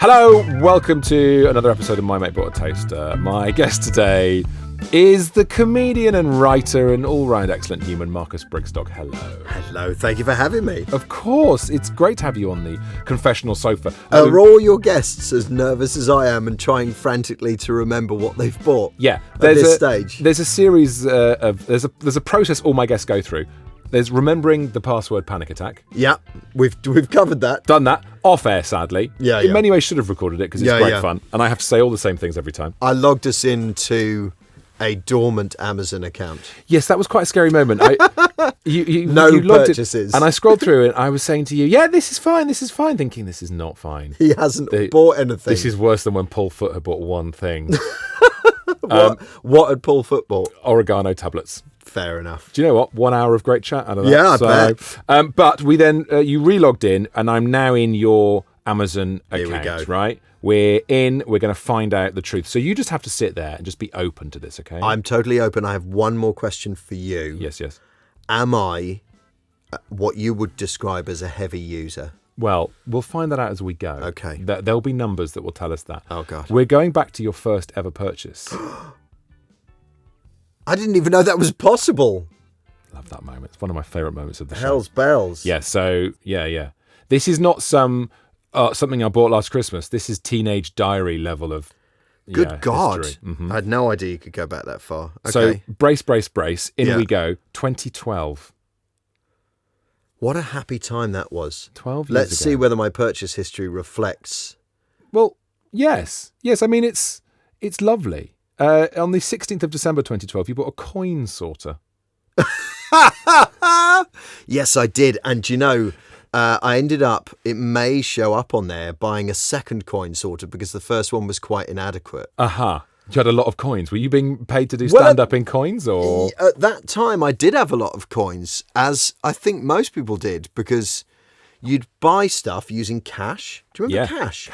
Hello, welcome to another episode of My Mate Bought a Toaster. My guest today is the comedian and writer and all-round excellent human, Marcus Brigstocke. Hello. Hello, thank you for having me. Of course, it's great to have you on the confessional sofa. Are all your guests as nervous as I am and trying frantically to remember what they've bought? Yeah, at this stage. There's a series there's a process all my guests go through. There's remembering the password panic attack. Yeah, we've covered that. Done that off air, sadly. Yeah, In many ways, should have recorded it because it's great fun, and I have to say all the same things every time. I logged us into a dormant Amazon account. Yes, that was quite a scary moment. You logged purchases. And I scrolled through and I was saying to you, yeah, this is fine, thinking this is not fine. He hasn't bought anything. This is worse than when Paul Foot had bought one thing. What had Paul Foot bought? Oregano tablets. Fair enough. Do you know what? 1 hour of great chat out of that. Yeah, I bet. But we then, you re-logged in and I'm now in your Amazon account, Here we go. right? We're going to find out the truth. So you just have to sit there and just be open to this, okay? I'm totally open. I have one more question for you. Yes. Am I what you would describe as a heavy user? Well, we'll find that out as we go. Okay. There'll be numbers that will tell us that. Oh, God. We're going back to your first ever purchase. I didn't even know that was possible. Love that moment. It's one of my favourite moments of the show. Hell's bells. Yeah, so, yeah. This is not something I bought last Christmas. This is teenage diary level of Good God. Mm-hmm. I had no idea you could go back that far. Okay. So, brace. In we go. 2012. What a happy time that was. 12 years Let's ago. see whether my purchase history reflects. Well, yes. I mean, it's lovely. On the 16th of December 2012, you bought a coin sorter. Yes, I did. And you know, I ended up, it may show up on there, buying a second coin sorter because the first one was quite inadequate. Aha. You had a lot of coins. Were you being paid to do stand-up in coins? Or At that time, I did have a lot of coins, as I think most people did, because you'd buy stuff using cash. Do you remember cash?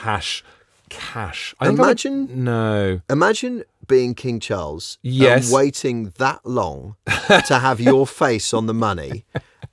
Cash. Imagine being King Charles Yes. and waiting that long to have your face on the money,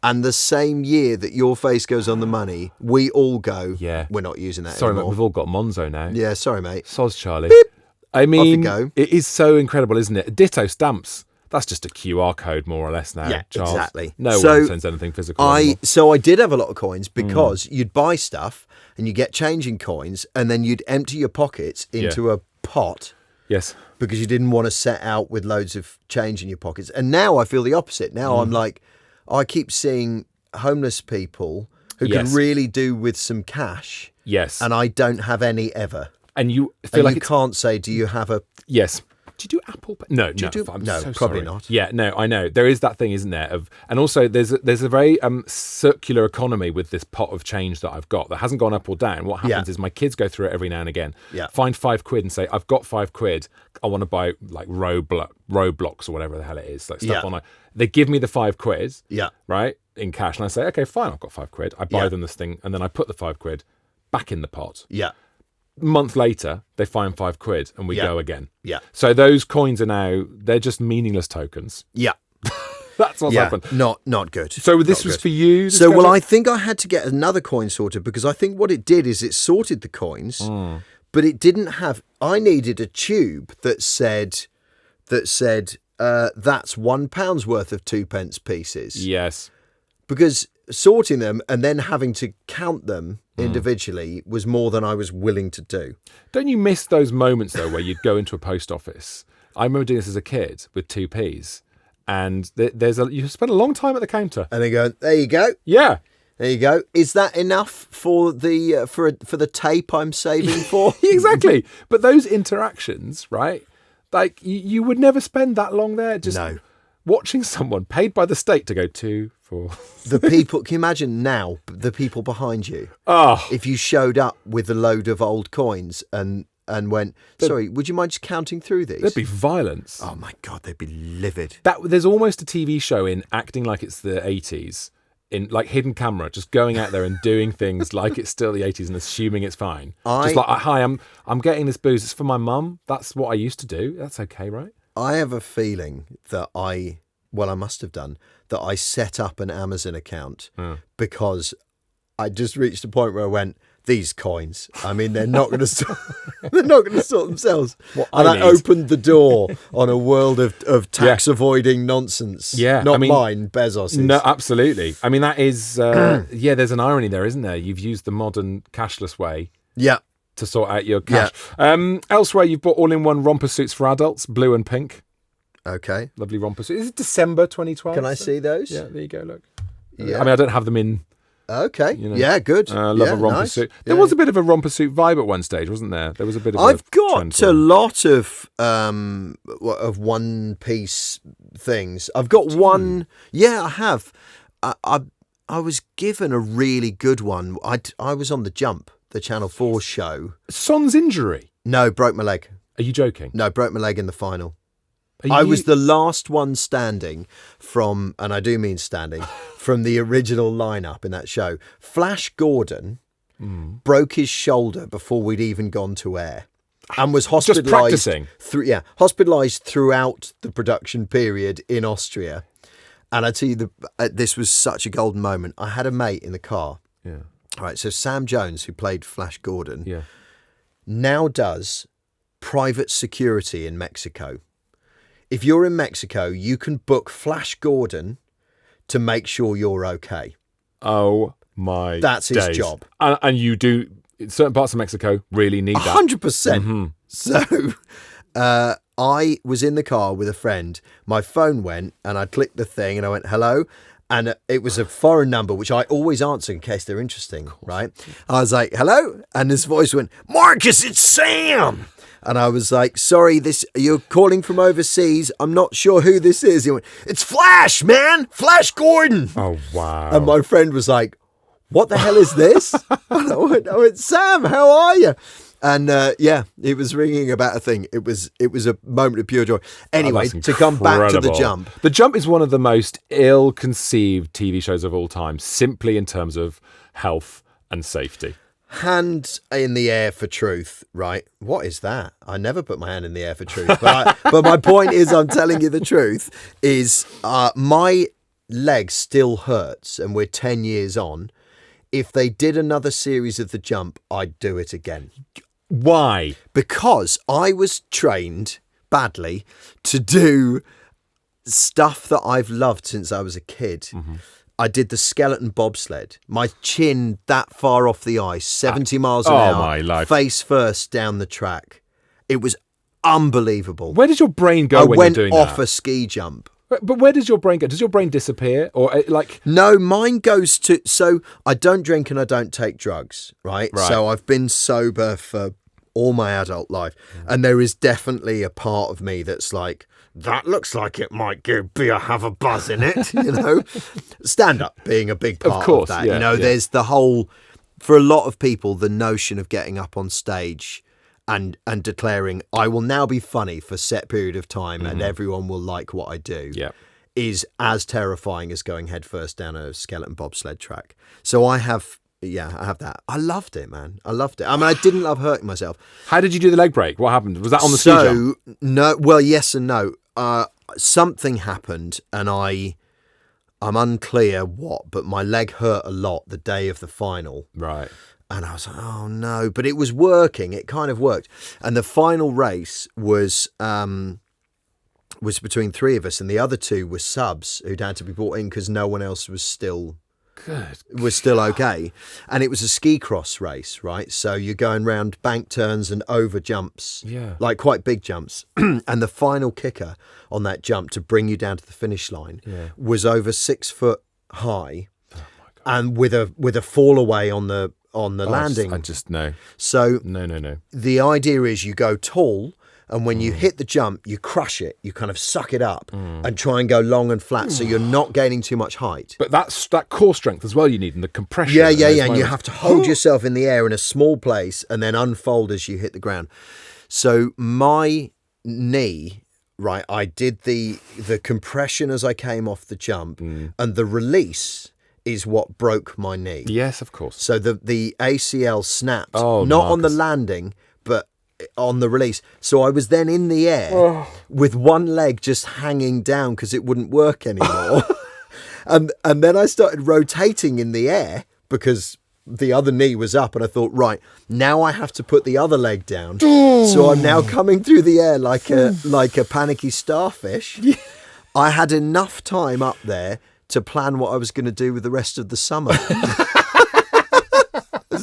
and the same year that your face goes on the money, we all go, we're not using that Sorry, anymore. mate, we've all got Monzo now. Yeah, sorry, mate. Soz Charlie. Beep. I mean, Off you go. it is so incredible, isn't it? Ditto stamps. That's just a QR code, more or less now, Yeah, Charles. exactly. No So one sends anything physical anymore. So I did have a lot of coins because you'd buy stuff and you get change in coins, and then you'd empty your pockets into a pot. Yes. Because you didn't want to set out with loads of change in your pockets. And now I feel the opposite. Now I'm like, I keep seeing homeless people who can really do with some cash. Yes. And I don't have any ever. And you feel like you can't say, do you have a... Yes. Do you do Apple Pay? No, Do you do- I'm no, so probably sorry. not. Yeah, no, I know. There is that thing, isn't there? And also there's a very circular economy with this pot of change that I've got that hasn't gone up or down. What happens is my kids go through it every now and again, find £5 and say, I've got £5. I want to buy like Roblox or whatever the hell it is. Like stuff online. They give me the £5, right, in cash. And I say, okay, fine, I've got £5. I buy them this thing and then I put the £5 back in the pot. Yeah. Month later, they find £5 and we go again. Yeah. So those coins are now, they're just meaningless tokens. Yeah. That's what's happened. Not good. So this was for you? So, well, I think I had to get another coin sorter because I think what it did is it sorted the coins, but it didn't have, I needed a tube that said, that's £1 worth of 2p pieces. Yes. Because sorting them and then having to count them individually was more than I was willing to do. Don't you miss those moments, though, where you'd go into a post office? I remember doing this as a kid with 2p's, and you spend a long time at the counter. And they go, there you go. Yeah. There you go. Is that enough for the for the tape I'm saving for? Exactly. But those interactions, right? Like, you would never spend that long there just watching someone paid by the state to go 2, 4. The people, can you imagine now, the people behind you? Oh. If you showed up with a load of old coins and went, sorry, would you mind just counting through these? There'd be violence. Oh my God, they'd be livid. There's almost a TV show in acting like it's the 80s, in like hidden camera, just going out there and doing things like it's still the 80s and assuming it's fine. Just like, hi, I'm getting this booze. It's for my mum. That's what I used to do. That's okay, right? I have a feeling that I must have done, that I set up an Amazon account because I just reached a point where I went, these coins. I mean, they're not going to they're not going to sort themselves. I opened the door on a world of tax avoiding nonsense. Yeah, not mine, Bezos's. No, absolutely. I mean, that is there's an irony there, isn't there? You've used the modern cashless way. Yeah. To sort out your cash. Yeah. Elsewhere, you've bought all-in-one romper suits for adults, blue and pink. Okay. Lovely romper suits. Is it December 2012? Can I see those? Yeah, there you go, look. Yeah. I mean, I don't have them in. Okay. Yeah, good. Love a romper suit. There was a bit of a romper suit vibe at one stage, wasn't there? There was a bit of I've got a lot of one-piece things. I've got one... Yeah, I have. I was given a really good one. I was on The Jump, the Channel 4 show. Son's injury? No, broke my leg. Are you joking? No, broke my leg in the final. I was the last one standing from, and I do mean standing, from the original lineup in that show. Flash Gordon broke his shoulder before we'd even gone to air and was hospitalised. Just practicing? Hospitalised throughout the production period in Austria. And I tell you, this was such a golden moment. I had a mate in the car. Yeah. All right, so Sam Jones, who played Flash Gordon, now does private security in Mexico. If you're in Mexico, you can book Flash Gordon to make sure you're okay. Oh, my That's days. his job. And you do, in certain parts of Mexico, really need that. 100%. Mm-hmm. So I was in the car with a friend. My phone went and I clicked the thing and I went, hello. And it was a foreign number, which I always answer in case they're interesting, right? I was like, hello? And this voice went, Marcus, it's Sam. And I was like, sorry, you're calling from overseas. I'm not sure who this is. He went, it's Flash, man. Flash Gordon. Oh, wow. And my friend was like, what the hell is this? And I went, Sam, how are you? And it was ringing about a thing. It was a moment of pure joy. Anyway, to come back to The Jump. The Jump is one of the most ill-conceived TV shows of all time, simply in terms of health and safety. Hand in the air for truth, right? What is that? I never put my hand in the air for truth. But my point is, I'm telling you the truth, is my leg still hurts and we're 10 years on. If they did another series of The Jump, I'd do it again. Why? Because I was trained badly to do stuff that I've loved since I was a kid. Mm-hmm. I did the skeleton bobsled. My chin that far off the ice, 70 miles an hour, my life. Face first down the track. It was unbelievable. Where does your brain go when you're doing that? I went off a ski jump. But where does your brain go? Does your brain disappear? Or like? No, mine goes to... So I don't drink and I don't take drugs, right? So I've been sober for all my adult life. And there is definitely a part of me that's like, that looks like it might have a buzz in it, you know? Stand-up being a big part of that. Yeah, you know, there's the whole... For a lot of people, the notion of getting up on stage and declaring, I will now be funny for a set period of time and everyone will like what I do, is as terrifying as going headfirst down a skeleton bobsled track. So I have that. I loved it, man. I loved it. I mean, I didn't love hurting myself. How did you do the leg break? What happened? Was that on the ski jump? No, well, yes and no. Something happened and I'm unclear what, but my leg hurt a lot the day of the final. Right. And I was like, oh no, but it was working. It kind of worked. And the final race was between three of us and the other two were subs who'd had to be brought in because no one else was still okay. And it was a ski cross race, right? So you're going round bank turns and over jumps, like quite big jumps. And the final kicker on that jump to bring you down to the finish line was over 6 foot high, and with a fall away on the landing. I just know. So no. The idea is you go tall. And when you hit the jump, you crush it. You kind of suck it up and try and go long and flat so you're not gaining too much height. But that's that core strength as well you need and the compression. Yeah. And you have to hold yourself in the air in a small place and then unfold as you hit the ground. So my knee, right, I did the compression as I came off the jump and the release is what broke my knee. Yes, of course. So the ACL snapped, not on the landing, but on the release. So I was then in the air with one leg just hanging down because it wouldn't work anymore. and then I started rotating in the air because the other knee was up, and I thought, right, now I have to put the other leg down. So I'm now coming through the air like a panicky starfish. I had enough time up there to plan what I was going to do with the rest of the summer.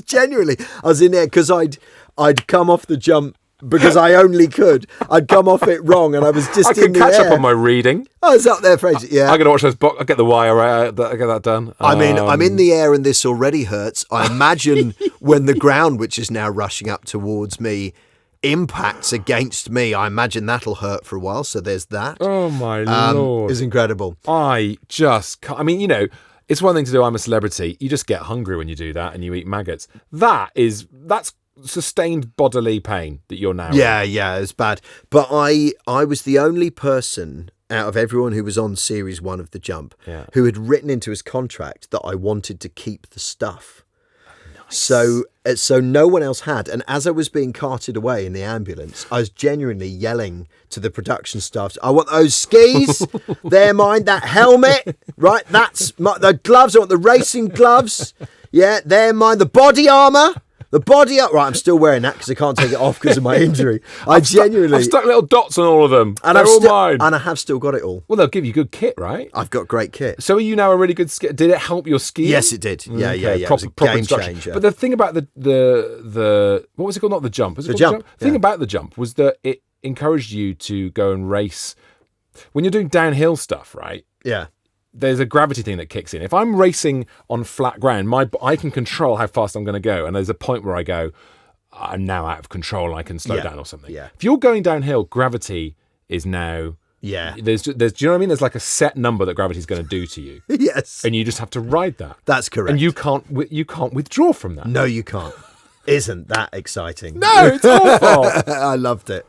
Genuinely, I was in there because I'd come off the jump because I only could. I'd come off it wrong, and I was just in the air. I can catch up on my reading. I was up there, Fraser. Yeah, I'm gonna watch those. I'll get the wire out. I get that done. I mean, I'm in the air, and this already hurts. I imagine when the ground, which is now rushing up towards me, impacts against me, I imagine that'll hurt for a while. So there's that. Oh my Lord, it's incredible. I just can't. I mean, you know. It's one thing to do, I'm a celebrity. You just get hungry when you do that and you eat maggots. That's sustained bodily pain that you're now in. Yeah, it's bad. But I was the only person out of everyone who was on series 1 of The Jump who had written into his contract that I wanted to keep the stuff. So no one else had. And as I was being carted away in the ambulance, I was genuinely yelling to the production staff, I want those skis, they're mine, that helmet, right? That's the gloves, I want the racing gloves. Yeah, they're mine, the body armour. Right, I'm still wearing that because I can't take it off because of my injury. I've stuck little dots on all of them. And they're all mine. And I have still got it all. Well, they'll give you good kit, right? I've got great kit. So are you now a really good skier? Did it help your skiing? Yes, it did. Yeah. Proper game instruction. changer. But the thing about the what was it called? Not the jump. Was it called the jump? The thing about the jump was that it encouraged you to go and race when you're doing downhill stuff, right? Yeah. There's a gravity thing that kicks in. If I'm racing on flat ground, I can control how fast I'm going to go, and there's a point where I go, I'm now out of control. I can slow down or something. Yeah. If you're going downhill, gravity is now. Yeah. Do you know what I mean? There's like a set number that gravity's going to do to you. Yes. And you just have to ride that. That's correct. And you can't withdraw from that. No, you can't. Isn't that exciting? No, it's awful. I loved it.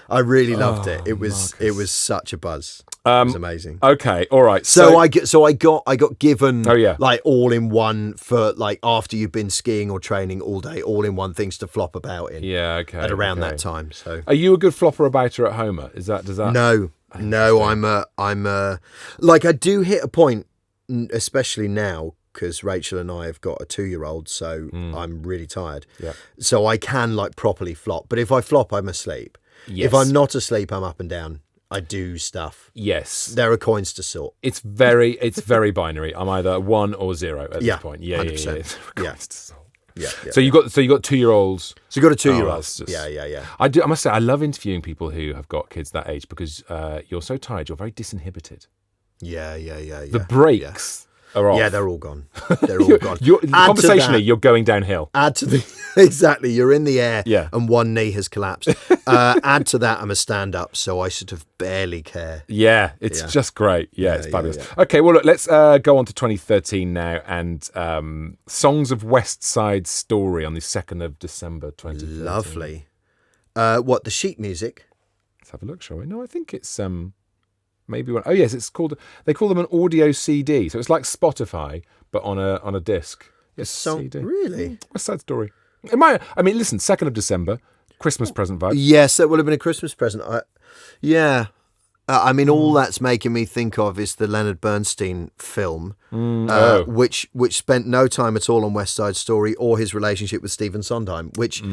I really loved it. It was such a buzz. It was amazing. Okay, all right. So I got given yeah. like all in one for like after you've been skiing or training all day, all in one things to flop about in. Yeah, okay. At around that time. So are you a good flopper abouter at Homer? Does that No, I'm like I do hit a point, especially now because Rachel and I have got a 2-year-old, so I'm really tired. Yeah. So I can like properly flop, but if I flop, I'm asleep. Yes. If I'm not asleep, I'm up and down. I do stuff. Yes. There are coins to sort. It's very binary. I'm either 1 or 0 at this point. Yeah. 100%. Yeah. So you got 2-year-olds. So you got a 2-year-old. Yeah. I must say I love interviewing people who have got kids that age because you're so tired, you're very disinhibited. Yeah. The brakes are off. Yeah, they're all gone. They're all gone. Conversationally, you're going downhill. Add to the exactly, you're in the air, and one knee has collapsed. Add to that, I'm a stand-up, so I sort of barely care. Yeah, it's just great. Yeah, it's fabulous. Yeah. Okay, well, look, let's go on to 2013 now, and Songs of West Side Story on the 2nd of December 2013. Lovely. What, the sheet music? Let's have a look, shall we? No, I think it's maybe one. Oh yes, it's called. They call them an audio CD, so it's like Spotify but on a disc. Yes, CD. Really? West Side Story. It might. I mean, listen, 2nd of December, Christmas present vibe. Yes, that would have been a Christmas present. I mean, all that's making me think of is the Leonard Bernstein film, which spent no time at all on West Side Story or his relationship with Stephen Sondheim, which.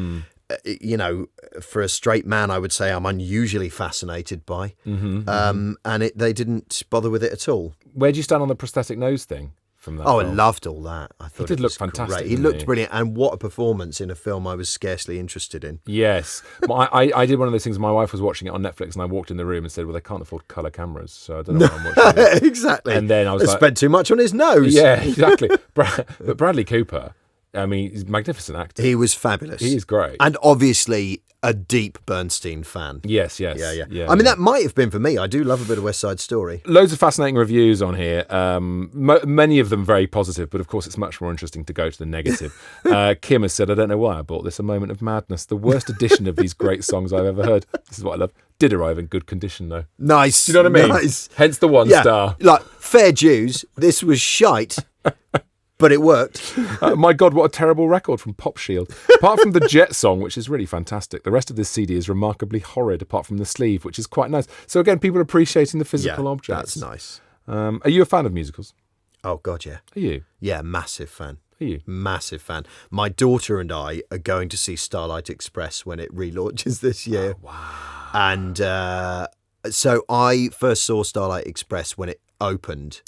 You know, for a straight man, I would say I'm unusually fascinated by. And they didn't bother with it at all. Where do you stand on the prosthetic nose thing from that film? I loved all that. I thought he did look fantastic. Great. He looked brilliant. And what a performance in a film I was scarcely interested in. Yes. I did one of those things. My wife was watching it on Netflix and I walked in the room and said, well, they can't afford colour cameras, so I don't know what I'm watching. Exactly. And then I was like... spent too much on his nose. Yeah, exactly. But Bradley Cooper... I mean, he's a magnificent actor. He was fabulous. He is great. And obviously a deep Bernstein fan. Yes. Yeah. I mean, that might have been for me. I do love a bit of West Side Story. Loads of fascinating reviews on here. Many of them very positive, but of course it's much more interesting to go to the negative. Kim has said, I don't know why I bought this, a moment of madness. The worst edition of these great songs I've ever heard. This is what I love. Did arrive in good condition, though. Nice. Do you know what I mean? Nice. Hence the 1 star. Like, fair dues. This was shite. But it worked. My God, what a terrible record from Pop Shield. Apart from the Jet song, which is really fantastic, the rest of this CD is remarkably horrid, apart from the sleeve, which is quite nice. So again, people appreciating the physical objects. That's nice. Are you a fan of musicals? Oh, God, yeah. Are you? Yeah, massive fan. Are you? Massive fan. My daughter and I are going to see Starlight Express when it relaunches this year. Oh, wow. And so I first saw Starlight Express when it opened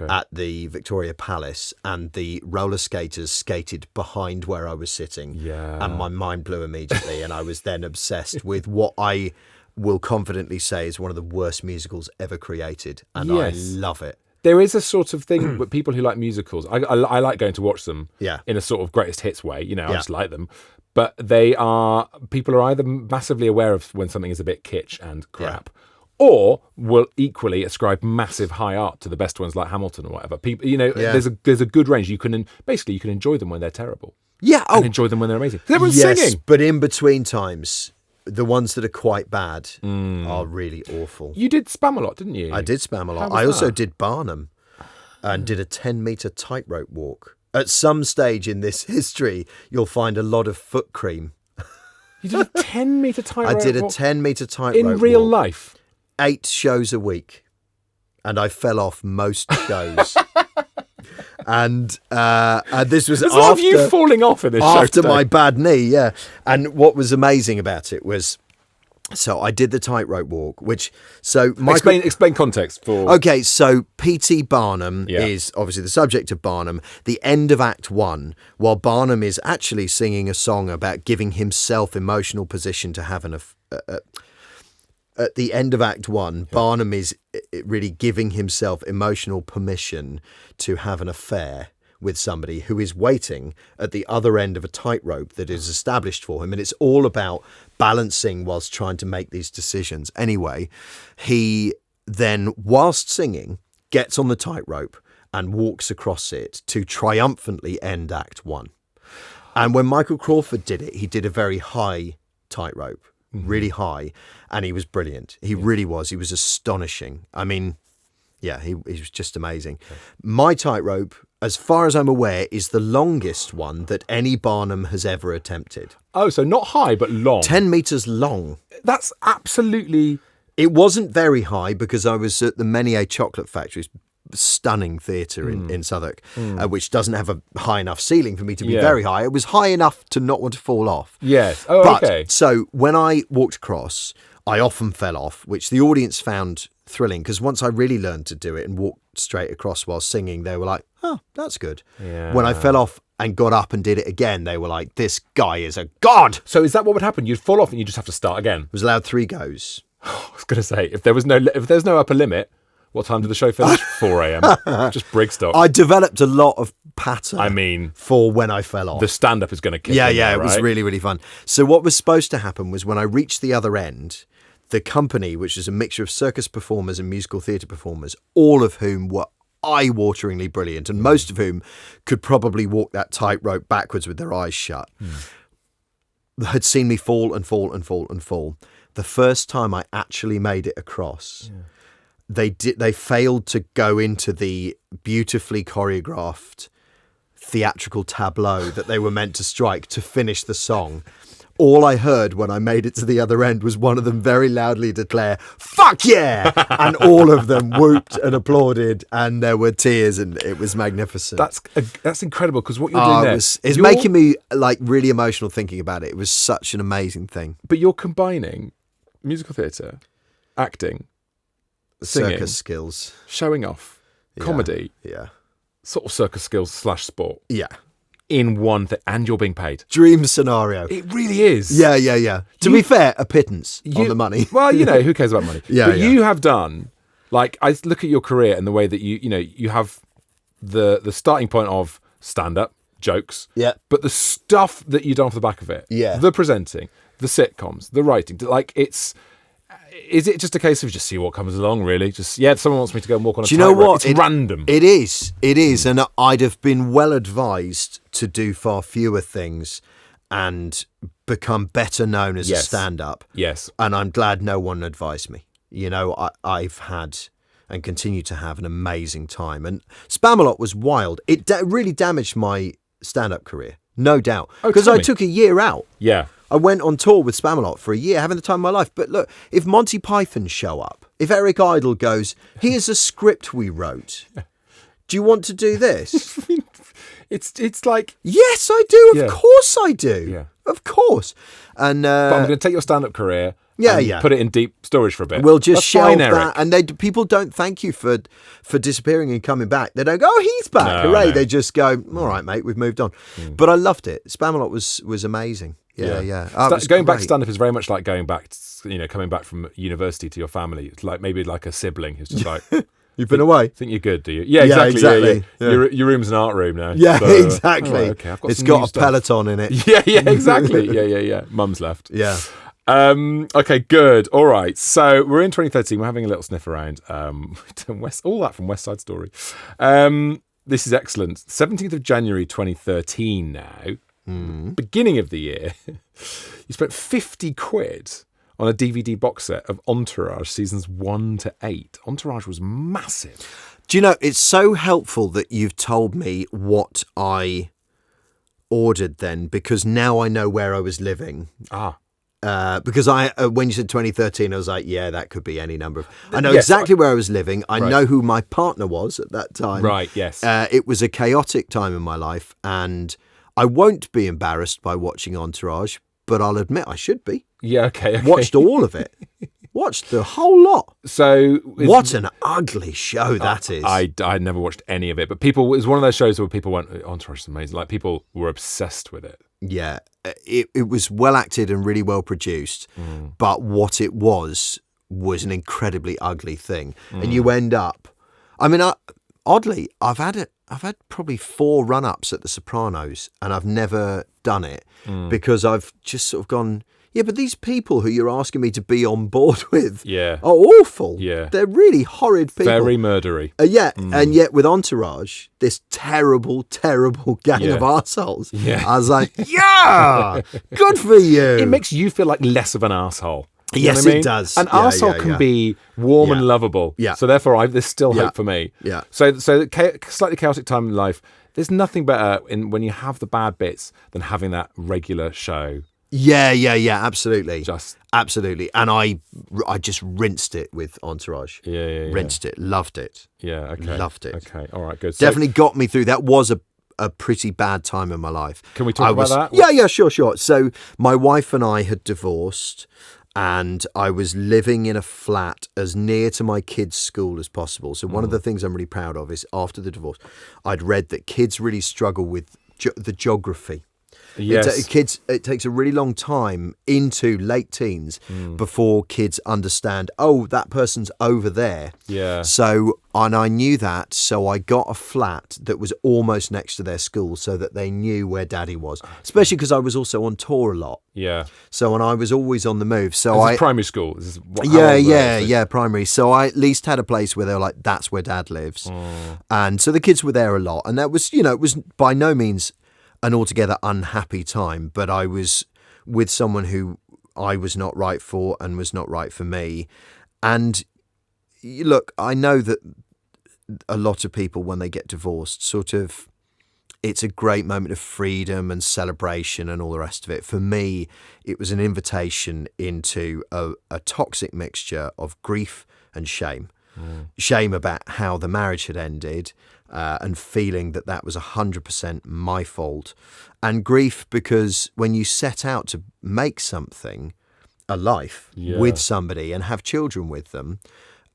at the Victoria Palace, and the roller skaters skated behind where I was sitting. Yeah. And my mind blew immediately, and I was then obsessed with what I will confidently say is one of the worst musicals ever created, and I love it. There is a sort of thing with people who like musicals. I like going to watch them in a sort of greatest hits way. You know, I just like them. But people are either massively aware of when something is a bit kitsch and crap, or will equally ascribe massive high art to the best ones like Hamilton or whatever. People, you know, there's a good range. You can enjoy them when they're terrible. Yeah. And enjoy them when they're amazing. Everyone's singing. But in between times, the ones that are quite bad are really awful. You did Spamalot, didn't you? I did Spamalot. I also did Barnum and did a 10-metre tightrope walk. At some stage in this history, you'll find a lot of foot cream. You did a 10-metre tightrope walk? I did a 10-metre tightrope walk. In real life? 8 shows a week. And I fell off most shows. And this was There's a lot of you falling off in this show after my bad knee, And what was amazing about it was, so I did the tightrope walk, explain context for. Okay, so P.T. Barnum is obviously the subject of Barnum. The end of Act 1, while Barnum is actually singing a song about giving himself emotional position to have at the end of Act 1, Barnum is really giving himself emotional permission to have an affair with somebody who is waiting at the other end of a tightrope that is established for him. And it's all about balancing whilst trying to make these decisions. Anyway, he then, whilst singing, gets on the tightrope and walks across it to triumphantly end Act 1. And when Michael Crawford did it, he did a very high tightrope. Really high, and he was brilliant. He really was. He was astonishing. I mean, he was just amazing. Okay. My tightrope, as far as I'm aware, is the longest one that any Barnum has ever attempted. Oh, so not high, but long. 10 metres long. That's absolutely... It wasn't very high because I was at the Menier Chocolate Factory's stunning theatre in Southwark, which doesn't have a high enough ceiling for me to be very high. It was high enough to not want to fall off. Yes. Oh, but, okay. So when I walked across, I often fell off, which the audience found thrilling, because once I really learned to do it and walked straight across while singing, they were like, oh, that's good. Yeah. When I fell off and got up and did it again, they were like, this guy is a god. So is that what would happen? You'd fall off and you just have to start again? I was allowed 3 goes. I was going to say, if there's no upper limit, what time did the show finish? 4 a.m. Just Brigstocke. I developed a lot of patter for when I fell off. The stand-up is going to kick in. Yeah, it was really, really fun. So what was supposed to happen was when I reached the other end, the company, which is a mixture of circus performers and musical theatre performers, all of whom were eye-wateringly brilliant, and most of whom could probably walk that tightrope backwards with their eyes shut, had seen me fall and fall and fall and fall. The first time I actually made it across... They failed to go into the beautifully choreographed theatrical tableau that they were meant to strike to finish the song. All I heard when I made it to the other end was one of them very loudly declare, "Fuck yeah!" And all of them whooped and applauded, and there were tears, and it was magnificent. That's incredible, because what you're doing there... It's making me like really emotional thinking about it. It was such an amazing thing. But you're combining musical theatre, acting... singing, circus skills, showing off, comedy, sort of circus skills / sport, in one thing, and you're being paid. Dream scenario. It really is. Yeah. To be fair, a pittance on the money. Well, who cares about money? You have done, like, I look at your career and the way that you have the starting point of stand-up, jokes, but the stuff that you've done off the back of it, the presenting, the sitcoms, the writing, like, is it just a case of just see what comes along, really? Just, someone wants me to go and walk on a tightrope. Do you know what? It's random. It is. And I'd have been well advised to do far fewer things and become better known as a stand-up. Yes. And I'm glad no one advised me. I've had and continue to have an amazing time. And Spamalot was wild. It really damaged my stand-up career, no doubt. Because I took a year out. Yeah. I went on tour with Spamalot for a year, having the time of my life. But look, if Monty Python show up, if Eric Idle goes, here's a script we wrote, do you want to do this? It's like... Yes, I do. Of course I do. Yeah. Of course. And but I'm going to take your stand-up career and put it in deep storage for a bit. We'll just shelve that. And people don't thank you for disappearing and coming back. They don't go, oh, he's back. Hooray. No. They just go, all right, mate, we've moved on. But I loved it. Spamalot was amazing. Yeah. Going back to stand-up is very much like going back, coming back from university to your family. It's like maybe like a sibling who's just like... You've been away. Think you're good, do you? Yeah, exactly. Yeah. Your room's an art room now. Yeah, so, exactly. Right, okay, it's got a Peloton in it. Yeah, exactly. Yeah. Mum's left. Yeah. Okay, good. All right. So we're in 2013. We're having a little sniff around. All that from West Side Story. This is excellent. 17th of January 2013 now. Beginning of the year. You spent 50 quid on a DVD box set of Entourage seasons 1 to 8. Entourage was massive. Do you know, it's so helpful that you've told me what I ordered then, because now I know where I was living. Because when you said 2013, I was like, yeah, that could be any number. I know exactly where I was living. I know who my partner was at that time. Right, yes. It was a chaotic time in my life, and I won't be embarrassed by watching Entourage, but I'll admit I should be. Yeah, okay. Watched all of it. Watched the whole lot. So what an ugly show that is. I never watched any of it, but it was one of those shows where people went, Entourage is amazing. Like, people were obsessed with it. Yeah, it was well acted and really well produced, but what it was an incredibly ugly thing. And you end up, I mean, oddly, I've had probably 4 run-ups at The Sopranos, and I've never done it because I've just sort of gone, yeah, but these people who you're asking me to be on board with are awful. Yeah. They're really horrid people. Very murdery. And yet with Entourage, this terrible, terrible gang of arseholes, I was like, yeah, good for you. It makes you feel like less of an arsehole. You know what I mean? It does. An arsehole can be warm and lovable. Yeah. So therefore, there's still hope for me. Yeah. So slightly chaotic time in life. There's nothing better when you have the bad bits than having that regular show. Yeah, absolutely. Absolutely. And I just rinsed it with Entourage. Yeah. Rinsed it. Loved it. Yeah, okay. Loved it. Okay, all right, good. Definitely got me through. That was a pretty bad time in my life. Can we talk about that? Yeah, sure. So my wife and I had divorced, and I was living in a flat as near to my kids' school as possible. So one of the things I'm really proud of is after the divorce, I'd read that kids really struggle with the geography. Yes. It takes a really long time into late teens before kids understand, oh, that person's over there. Yeah. So, and I knew that, so I got a flat that was almost next to their school so that they knew where Daddy was, especially because I was also on tour a lot. Yeah. So, and I was always on the move. So this is primary school. This is primary. So I at least had a place where they were like, that's where Dad lives. And so the kids were there a lot. And that was, it was by no means an altogether unhappy time, but I was with someone who I was not right for and was not right for me. And look, I know that a lot of people, when they get divorced, sort of, it's a great moment of freedom and celebration and all the rest of it. For me, it was an invitation into a toxic mixture of grief and shame. Shame about how the marriage had ended, and feeling that was 100% my fault, and grief because when you set out to make something, a life with somebody and have children with them,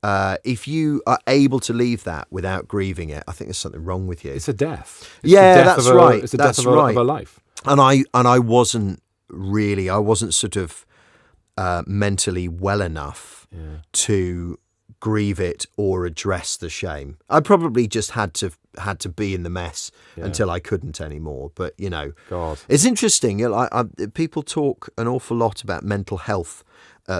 if you are able to leave that without grieving it, I think there's something wrong with you. It's a death. That's right. It's a death of a life. And I wasn't sort of mentally well enough to grieve it or address the shame. I probably just had to be in the mess until I couldn't anymore. But God, it's interesting. People talk an awful lot about mental health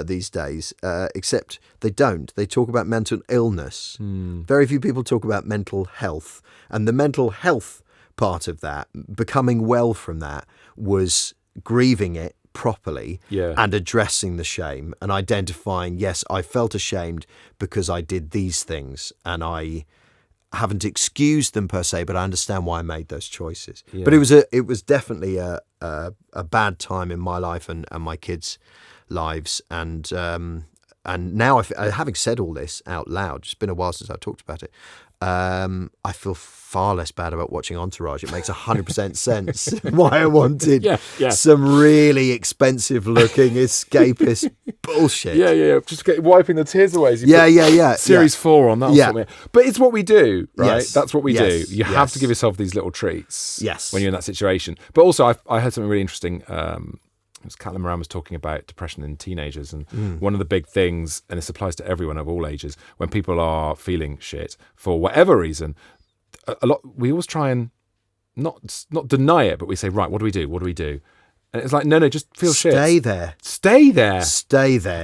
these days, except they don't. They talk about mental illness. Very few people talk about mental health, and the mental health part of that, becoming well from that, was grieving it properly and addressing the shame and identifying, yes, I felt ashamed because I did these things, and I haven't excused them per se, but I understand why I made those choices. But it was definitely a bad time in my life and my kids' lives, and now having said all this out loud, it's been a while since I talked about it, I feel far less bad about watching Entourage. It makes 100% sense why I wanted some really expensive looking escapist bullshit. Yeah. Just wiping the tears away. Series 4 on that. Yeah. But it's what we do, right? Yes. That's what we do. You have to give yourself these little treats when you're in that situation. But also, I heard something really interesting. Caitlin Moran was talking about depression in teenagers, and one of the big things, and this applies to everyone of all ages, when people are feeling shit for whatever reason, we always try and not deny it, but we say, right, what do we do? And it's like, no, just feel shit. Stay there.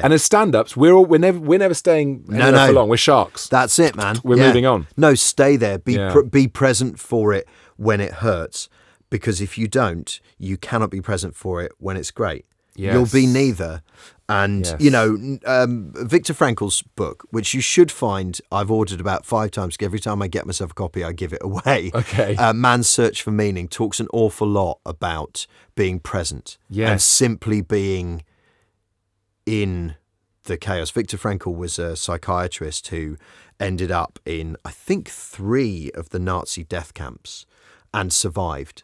And as stand-ups, we're never staying anywhere for long. We're sharks. That's it, man. We're moving on. No, stay there. Be present for it when it hurts. Because if you don't, you cannot be present for it when it's great. Yes. You'll be neither. And, Viktor Frankl's book, which you should find, I've ordered about 5 times. Every time I get myself a copy, I give it away. Okay. Man's Search for Meaning talks an awful lot about being present and simply being in the chaos. Viktor Frankl was a psychiatrist who ended up in, I think, 3 of the Nazi death camps and survived.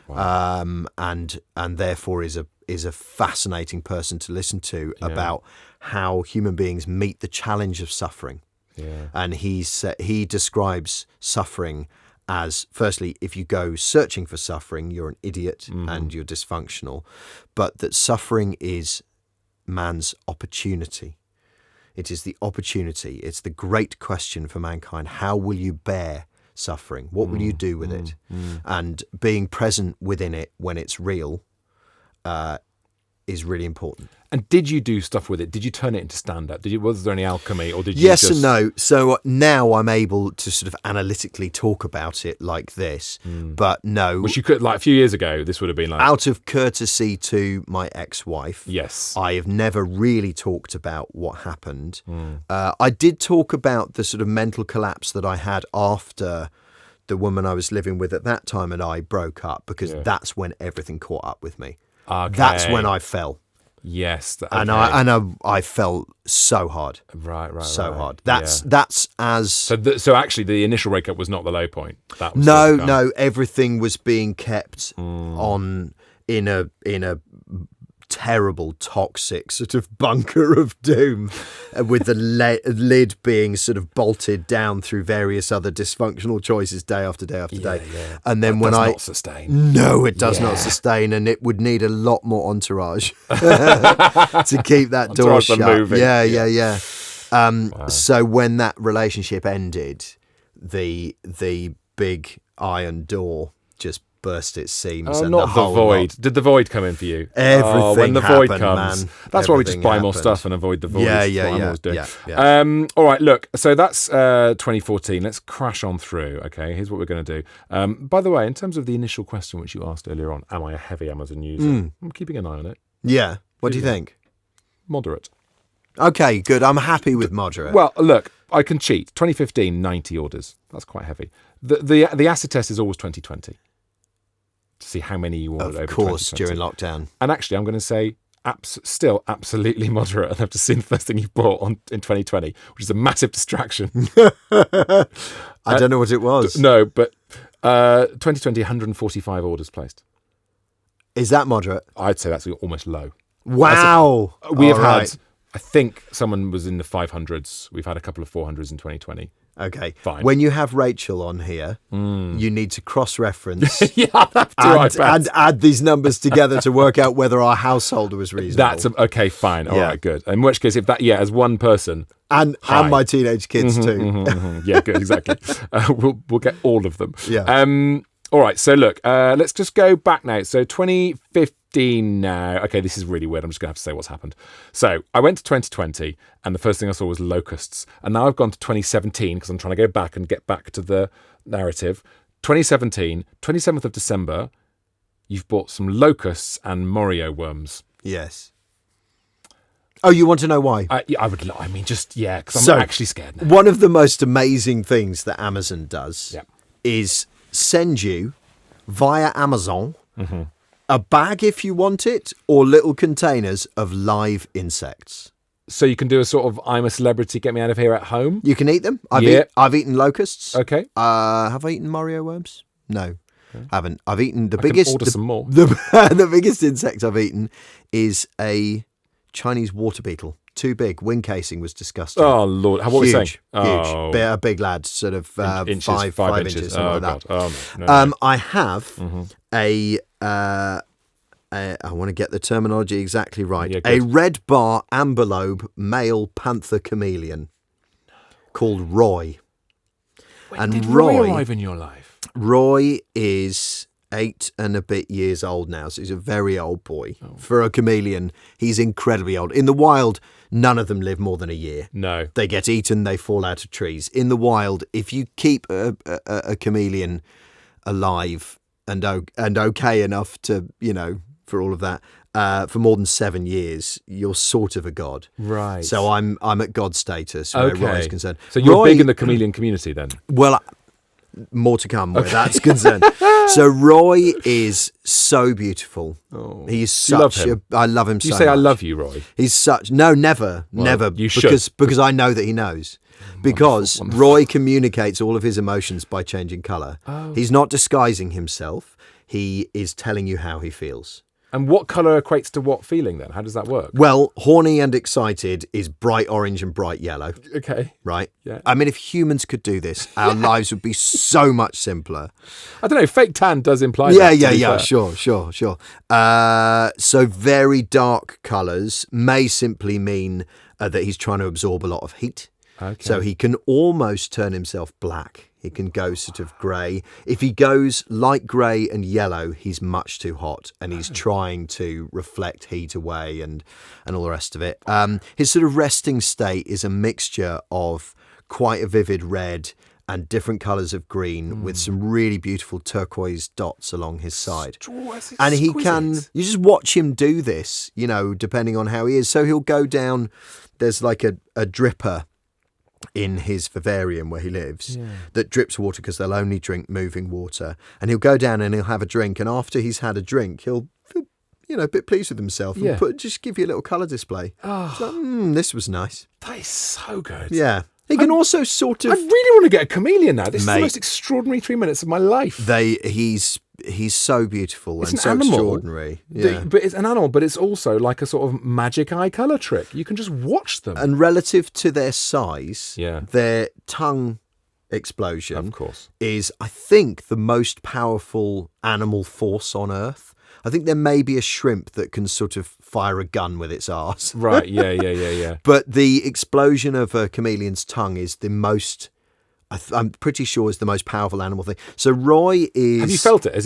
Wow. And therefore is a fascinating person to listen to about how human beings meet the challenge of suffering. Yeah. And he describes suffering as, firstly, if you go searching for suffering, you're an idiot and you're dysfunctional, but that suffering is man's opportunity. It is the opportunity. It's the great question for mankind. How will you bear suffering? What will you do with it? And being present within it when it's real is really important. And did you do stuff with it? Did you turn it into stand-up? Was there any alchemy, or did you Yes and no. So now I'm able to sort of analytically talk about it like this, but no. Which you could, like a few years ago, this would have been like... Out of courtesy to my ex-wife, yes, I have never really talked about what happened. I did talk about the sort of mental collapse that I had after the woman I was living with at that time and I broke up, because that's when everything caught up with me. Okay. That's when I fell. Yes, okay. and I fell so hard, right, hard. That's as so actually the initial breakup was not the low point. That was no. Everything was being kept on in a terrible, toxic sort of bunker of doom, with the lid being sort of bolted down through various other dysfunctional choices day after day after day. Yeah. And then that does not sustain. No, it does not sustain, and it would need a lot more entourage to keep that door shut. Moving. Yeah. So when that relationship ended, the big iron door just burst its seams. And not the void. Did the void come in for you? Everything when the happened, void comes, man. That's why we just buy more stuff and avoid the void. Yeah. All right, look. So that's 2014. Let's crash on through. Okay, here's what we're going to do. By the way, in terms of the initial question which you asked earlier on, am I a heavy Amazon user? I'm keeping an eye on it. Yeah. What do you think? Moderate. Okay, good. I'm happy with moderate. Well, look, I can cheat. 2015, 90 orders. That's quite heavy. The acid test is always 2020. To see how many you ordered over 2020. Of course, during lockdown. And actually, I'm going to say still absolutely moderate enough to see the first thing you bought in 2020, which is a massive distraction. I don't know what it was. No, but 2020, 145 orders placed. Is that moderate? I'd say that's almost low. Wow. We have had, I think someone was in the 500s. We've had a couple of 400s in 2020. Okay. Fine. When you have Rachel on here, you need to cross-reference and add these numbers together to work out whether our household was reasonable. Okay, fine. All right, good. In which case, if that, as one person... And my teenage kids too. Yeah, good, exactly. We'll get all of them. Yeah. All right, so look, let's just go back now. So 2015 now. Okay, this is really weird. I'm just going to have to say what's happened. So I went to 2020, and the first thing I saw was locusts. And now I've gone to 2017, because I'm trying to go back and get back to the narrative. 2017, 27th of December, you've bought some locusts and Morio worms. Yes. Oh, you want to know why? I would. I mean, because I'm actually scared now. One of the most amazing things that Amazon does is send you via Amazon a bag if you want it, or little containers of live insects. So you can do a sort of I'm a celebrity, get me out of here at home? You can eat them. I've eaten locusts. Okay. Have I eaten Mario worms? No. Okay. Haven't. I've eaten the biggest. Order some more. The biggest insect I've eaten is a Chinese water beetle. Too big. Wing casing was disgusting. Oh Lord! What were we saying? Huge. Oh. A big lad, sort of five inches, something like that. Oh, no. I have I want to get the terminology exactly right. Yeah, a red bar amber lobe male panther chameleon called Roy. When did Roy arrive in your life? Roy is 8 and a bit years old now, so he's a very old boy. For a chameleon, he's incredibly old. In the wild, none of them live more than a year. No. They get eaten, they fall out of trees. In the wild, if you keep a chameleon alive and okay enough to, for all of that, for more than 7 years, you're sort of a god. Right. So I'm at god status where Roy's concerned. So you're big in the chameleon community then? Well, more to come where that's concerned. So Roy is so beautiful. Oh, He's such I love him so much. You say I love you, Roy? He's such never. You should. Because I know that he knows. Because wonderful. Roy communicates all of his emotions by changing colour. Oh. He's not disguising himself. He is telling you how he feels. And what colour equates to what feeling then? How does that work? Well, horny and excited is bright orange and bright yellow. Okay. Right? Yeah. I mean, if humans could do this, our lives would be so much simpler. I don't know, fake tan does imply that. Yeah, sure. So very dark colours may simply mean that he's trying to absorb a lot of heat. Okay. So he can almost turn himself black. He can go sort of grey. If he goes light grey and yellow, he's much too hot, and he's trying to reflect heat away and all the rest of it. His sort of resting state is a mixture of quite a vivid red and different colours of green with some really beautiful turquoise dots along his side. And he can, you just watch him do this, depending on how he is. So he'll go down, there's like a dripper in his vivarium where he lives that drips water because they'll only drink moving water, and he'll go down and he'll have a drink, and after he's had a drink he'll feel a bit pleased with himself and just give you a little colour display. This was nice. That is so good. He can also sort of... I really want to get a chameleon now. This is the most extraordinary 3 minutes of my life. He's so beautiful and so extraordinary. But it's an animal, but it's also like a sort of magic eye colour trick. You can just watch them. And relative to their size, their tongue explosion of course is, I think, the most powerful animal force on Earth. I think there may be a shrimp that can sort of fire a gun with its arse. Right, yeah. But the explosion of a chameleon's tongue is the most... I'm pretty sure is the most powerful animal thing. So Roy is... Have you felt it? Has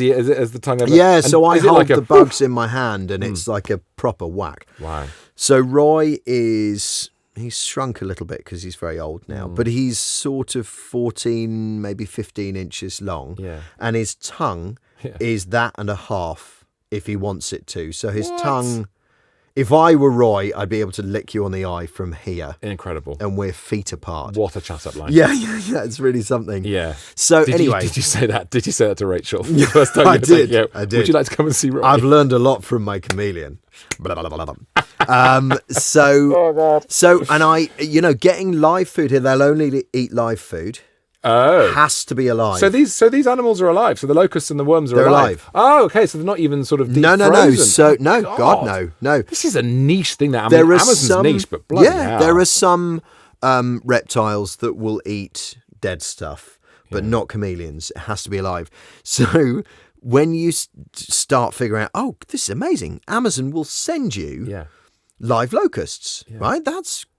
the tongue ever... Yeah, so I hold the bugs in my hand and it's like a proper whack. Wow. So Roy is... He's shrunk a little bit because he's very old now, but he's sort of 14, maybe 15 inches long. Yeah. And his tongue is that and a half if he wants it to. So his tongue... If I were Roy, I'd be able to lick you on the eye from here. Incredible. And we're feet apart. What a chat-up line. Yeah, it's really something. Yeah. So anyway... Did you say that? Did you say that to Rachel? The first time I did. Would you like to come and see Roy? I've learned a lot from my chameleon. Oh, God. And I, getting live food here, they'll only eat live food. Oh, has to be alive. So these animals are alive. So the locusts and the worms are alive. Oh, okay. So they're not even sort of deep frozen. So God, no. This is a niche thing that Amazon's niche, but bloody hell. There are some reptiles that will eat dead stuff, but not chameleons. It has to be alive. So when you start figuring out, this is amazing, Amazon will send you live locusts, right?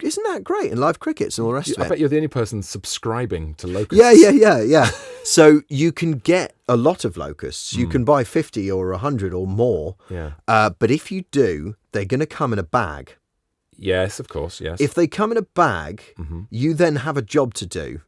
Isn't that great? And live crickets and all the rest of it. I bet you're the only person subscribing to locusts. Yeah. So you can get a lot of locusts. You can buy 50 or 100 or more. Yeah. But if you do, they're going to come in a bag. Yes, of course, yes. If they come in a bag, you then have a job to do.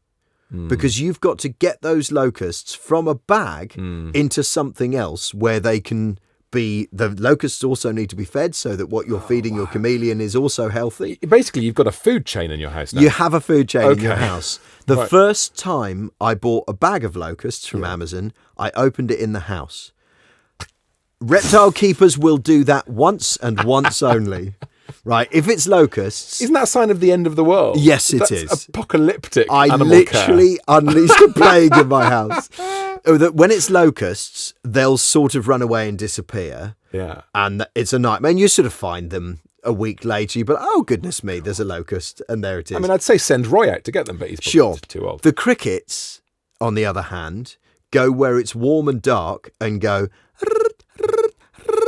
Because you've got to get those locusts from a bag into something else where they can... The locusts also need to be fed so that what you're feeding your chameleon is also healthy. Basically, you've got a food chain in your house now. You have a food chain in your house. The first time I bought a bag of locusts from Amazon, I opened it in the house. Reptile keepers will do that once and once only. Right? If it's locusts... Isn't that a sign of the end of the world? Yes, That's is. Apocalyptic I animal literally care. unleashed a plague in my house. When it's locusts, they'll sort of run away and disappear. Yeah. And it's a nightmare. And you sort of find them a week later, but oh, goodness me, there's a locust. And there it is. I mean, I'd say send Roy out to get them, but he's sure. too old. The crickets, on the other hand, go where it's warm and dark and go...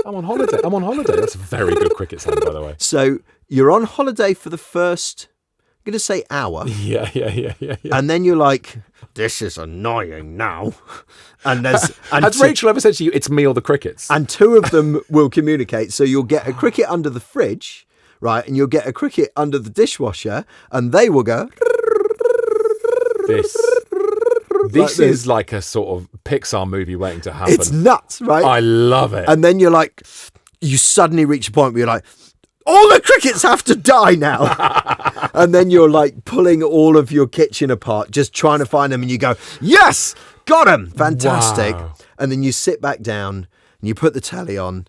I'm on holiday. That's a very good cricket sound, by the way. So you're on holiday for the first, I'm going to say hour. Yeah. And then you're like, this is annoying now. And there's... Has Rachel ever said to you, it's me or the crickets? And two of them will communicate. So you'll get a cricket under the fridge, right? And you'll get a cricket under the dishwasher, and they will go... This is like a sort of Pixar movie waiting to happen. It's nuts, right? I love it. And then you're like, you suddenly reach a point where you're like, all the crickets have to die now. And then you're like pulling all of your kitchen apart, just trying to find them. And you go, yes, got them. Fantastic. Wow. And then you sit back down and you put the telly on.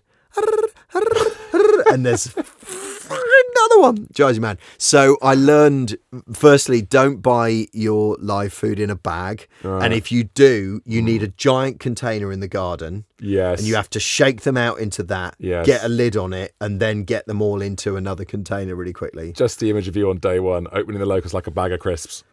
And there's another one. Drives you mad. So I learned, firstly, don't buy your live food in a bag. Right. And if you do, you need a giant container in the garden. Yes. And you have to shake them out into that, yes. Get a lid on it, and then get them all into another container really quickly. Just the image of you on day one, opening the locust like a bag of crisps.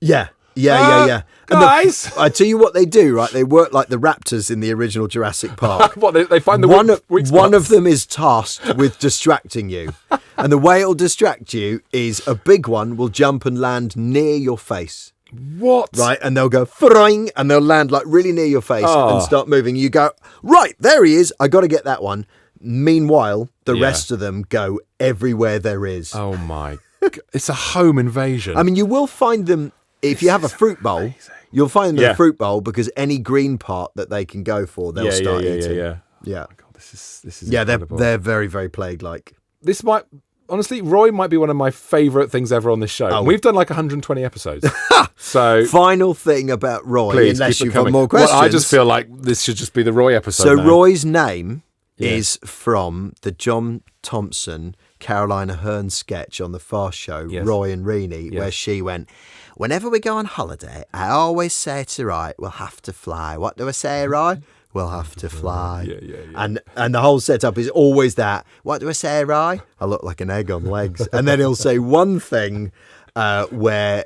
Yeah. Yeah. Guys! I tell you what they do, right? They work like the raptors in the original Jurassic Park. What, they find the one of them is tasked with distracting you. And the way it'll distract you is a big one will jump and land near your face. What? Right, and they'll go froing, and they'll land like really near your face and start moving. You go, right, there he is. I got to get that one. Meanwhile, the rest of them go everywhere there is. Oh my God. It's a home invasion. I mean, you will find them. If you have a fruit bowl, you'll find them in a fruit bowl because any green part that they can go for, they'll start eating. Yeah. Oh God, this is incredible. They're very, very plague-like. This might, honestly, Roy might be one of my favourite things ever on this show. Oh. We've done like 120 episodes. So final thing about Roy, please, unless you've got more questions. Well, I just feel like this should just be the Roy episode. So now. Roy's name is from the John Thompson, Carolina Hearn sketch on the Fast Show, Roy and Rini, where she went, whenever we go on holiday, I always say to Roy, we'll have to fly. What do I say, Roy? We'll have to fly. Yeah. And the whole setup is always that. What do I say, Roy? I look like an egg on legs. And then he'll say one thing where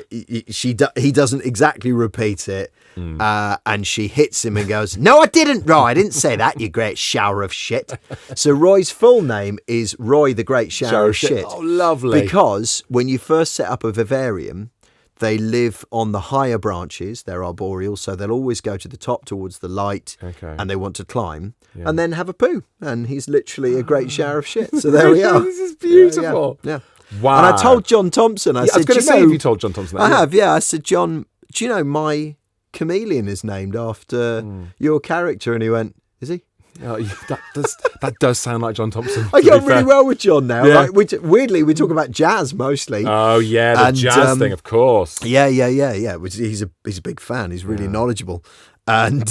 he doesn't exactly repeat it. And she hits him and goes, no, I didn't, Roy. I didn't say that, you great shower of shit. So Roy's full name is Roy the Great Shower of Shit. Oh, lovely. Because when you first set up a vivarium, they live on the higher branches. They're arboreal, so they'll always go to the top towards the light, and they want to climb and then have a poo. And he's literally a great shower of shit. So there we are. This is beautiful. Yeah. Wow. And I told John Thompson, I said, I was going to say, if you told John Thompson that. I have, I said, John, do you know my chameleon is named after your character? And he went, is he? Oh, that does sound like John Thompson. I get on really well with John now. Yeah. Like, weirdly, we talk about jazz mostly. Oh yeah, the jazz thing, of course. Yeah. He's a big fan. He's really knowledgeable, and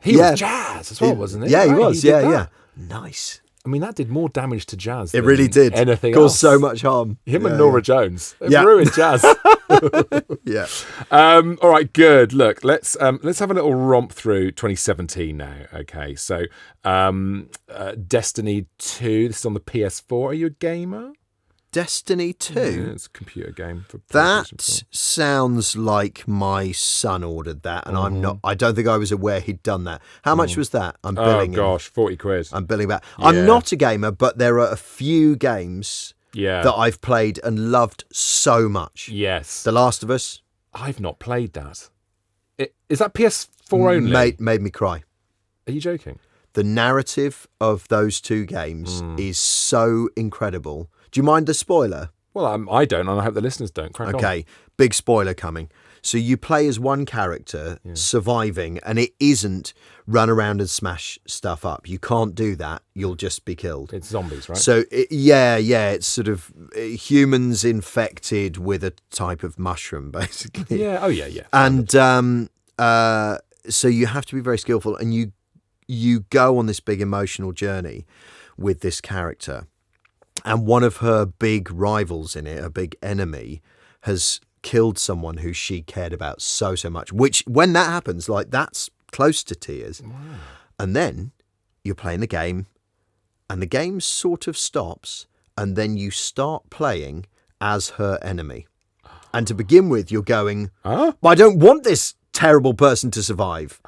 he was jazz as well, wasn't he? Yeah, he was. Yeah. Nice. I mean, that did more damage to jazz. It really did. Anything caused else. So much harm. Him and Nora Jones. They ruined jazz. Yeah. All right. Good. Look, let's have a little romp through 2017 now. Okay. So, Destiny 2. This is on the PS4. Are you a gamer? Destiny 2? Yeah, it's a computer game. That sounds like my son ordered that, and I don't think I was aware he'd done that. How much was that? I'm billing him. 40 quid. I'm billing back. Yeah. I'm not a gamer, but there are a few games that I've played and loved so much. Yes. The Last of Us. I've not played that. Is that PS4 only? Made me cry. Are you joking? The narrative of those two games is so incredible. Do you mind the spoiler? Well, I don't, and I hope the listeners don't. Crack on. Big spoiler coming. So you play as one character surviving, and it isn't run around and smash stuff up. You can't do that. You'll just be killed. It's zombies, right? So, it's sort of humans infected with a type of mushroom, basically. Yeah, oh yeah. And so you have to be very skillful, and you go on this big emotional journey with this character. and one of her big rivals in it, a big enemy, has killed someone who she cared about so much, which when that happens, like, that's close to tears. Wow. And then you're playing the game and the game sort of stops, and then you start playing as her enemy. And to begin with, you're going, I don't want this terrible person to survive.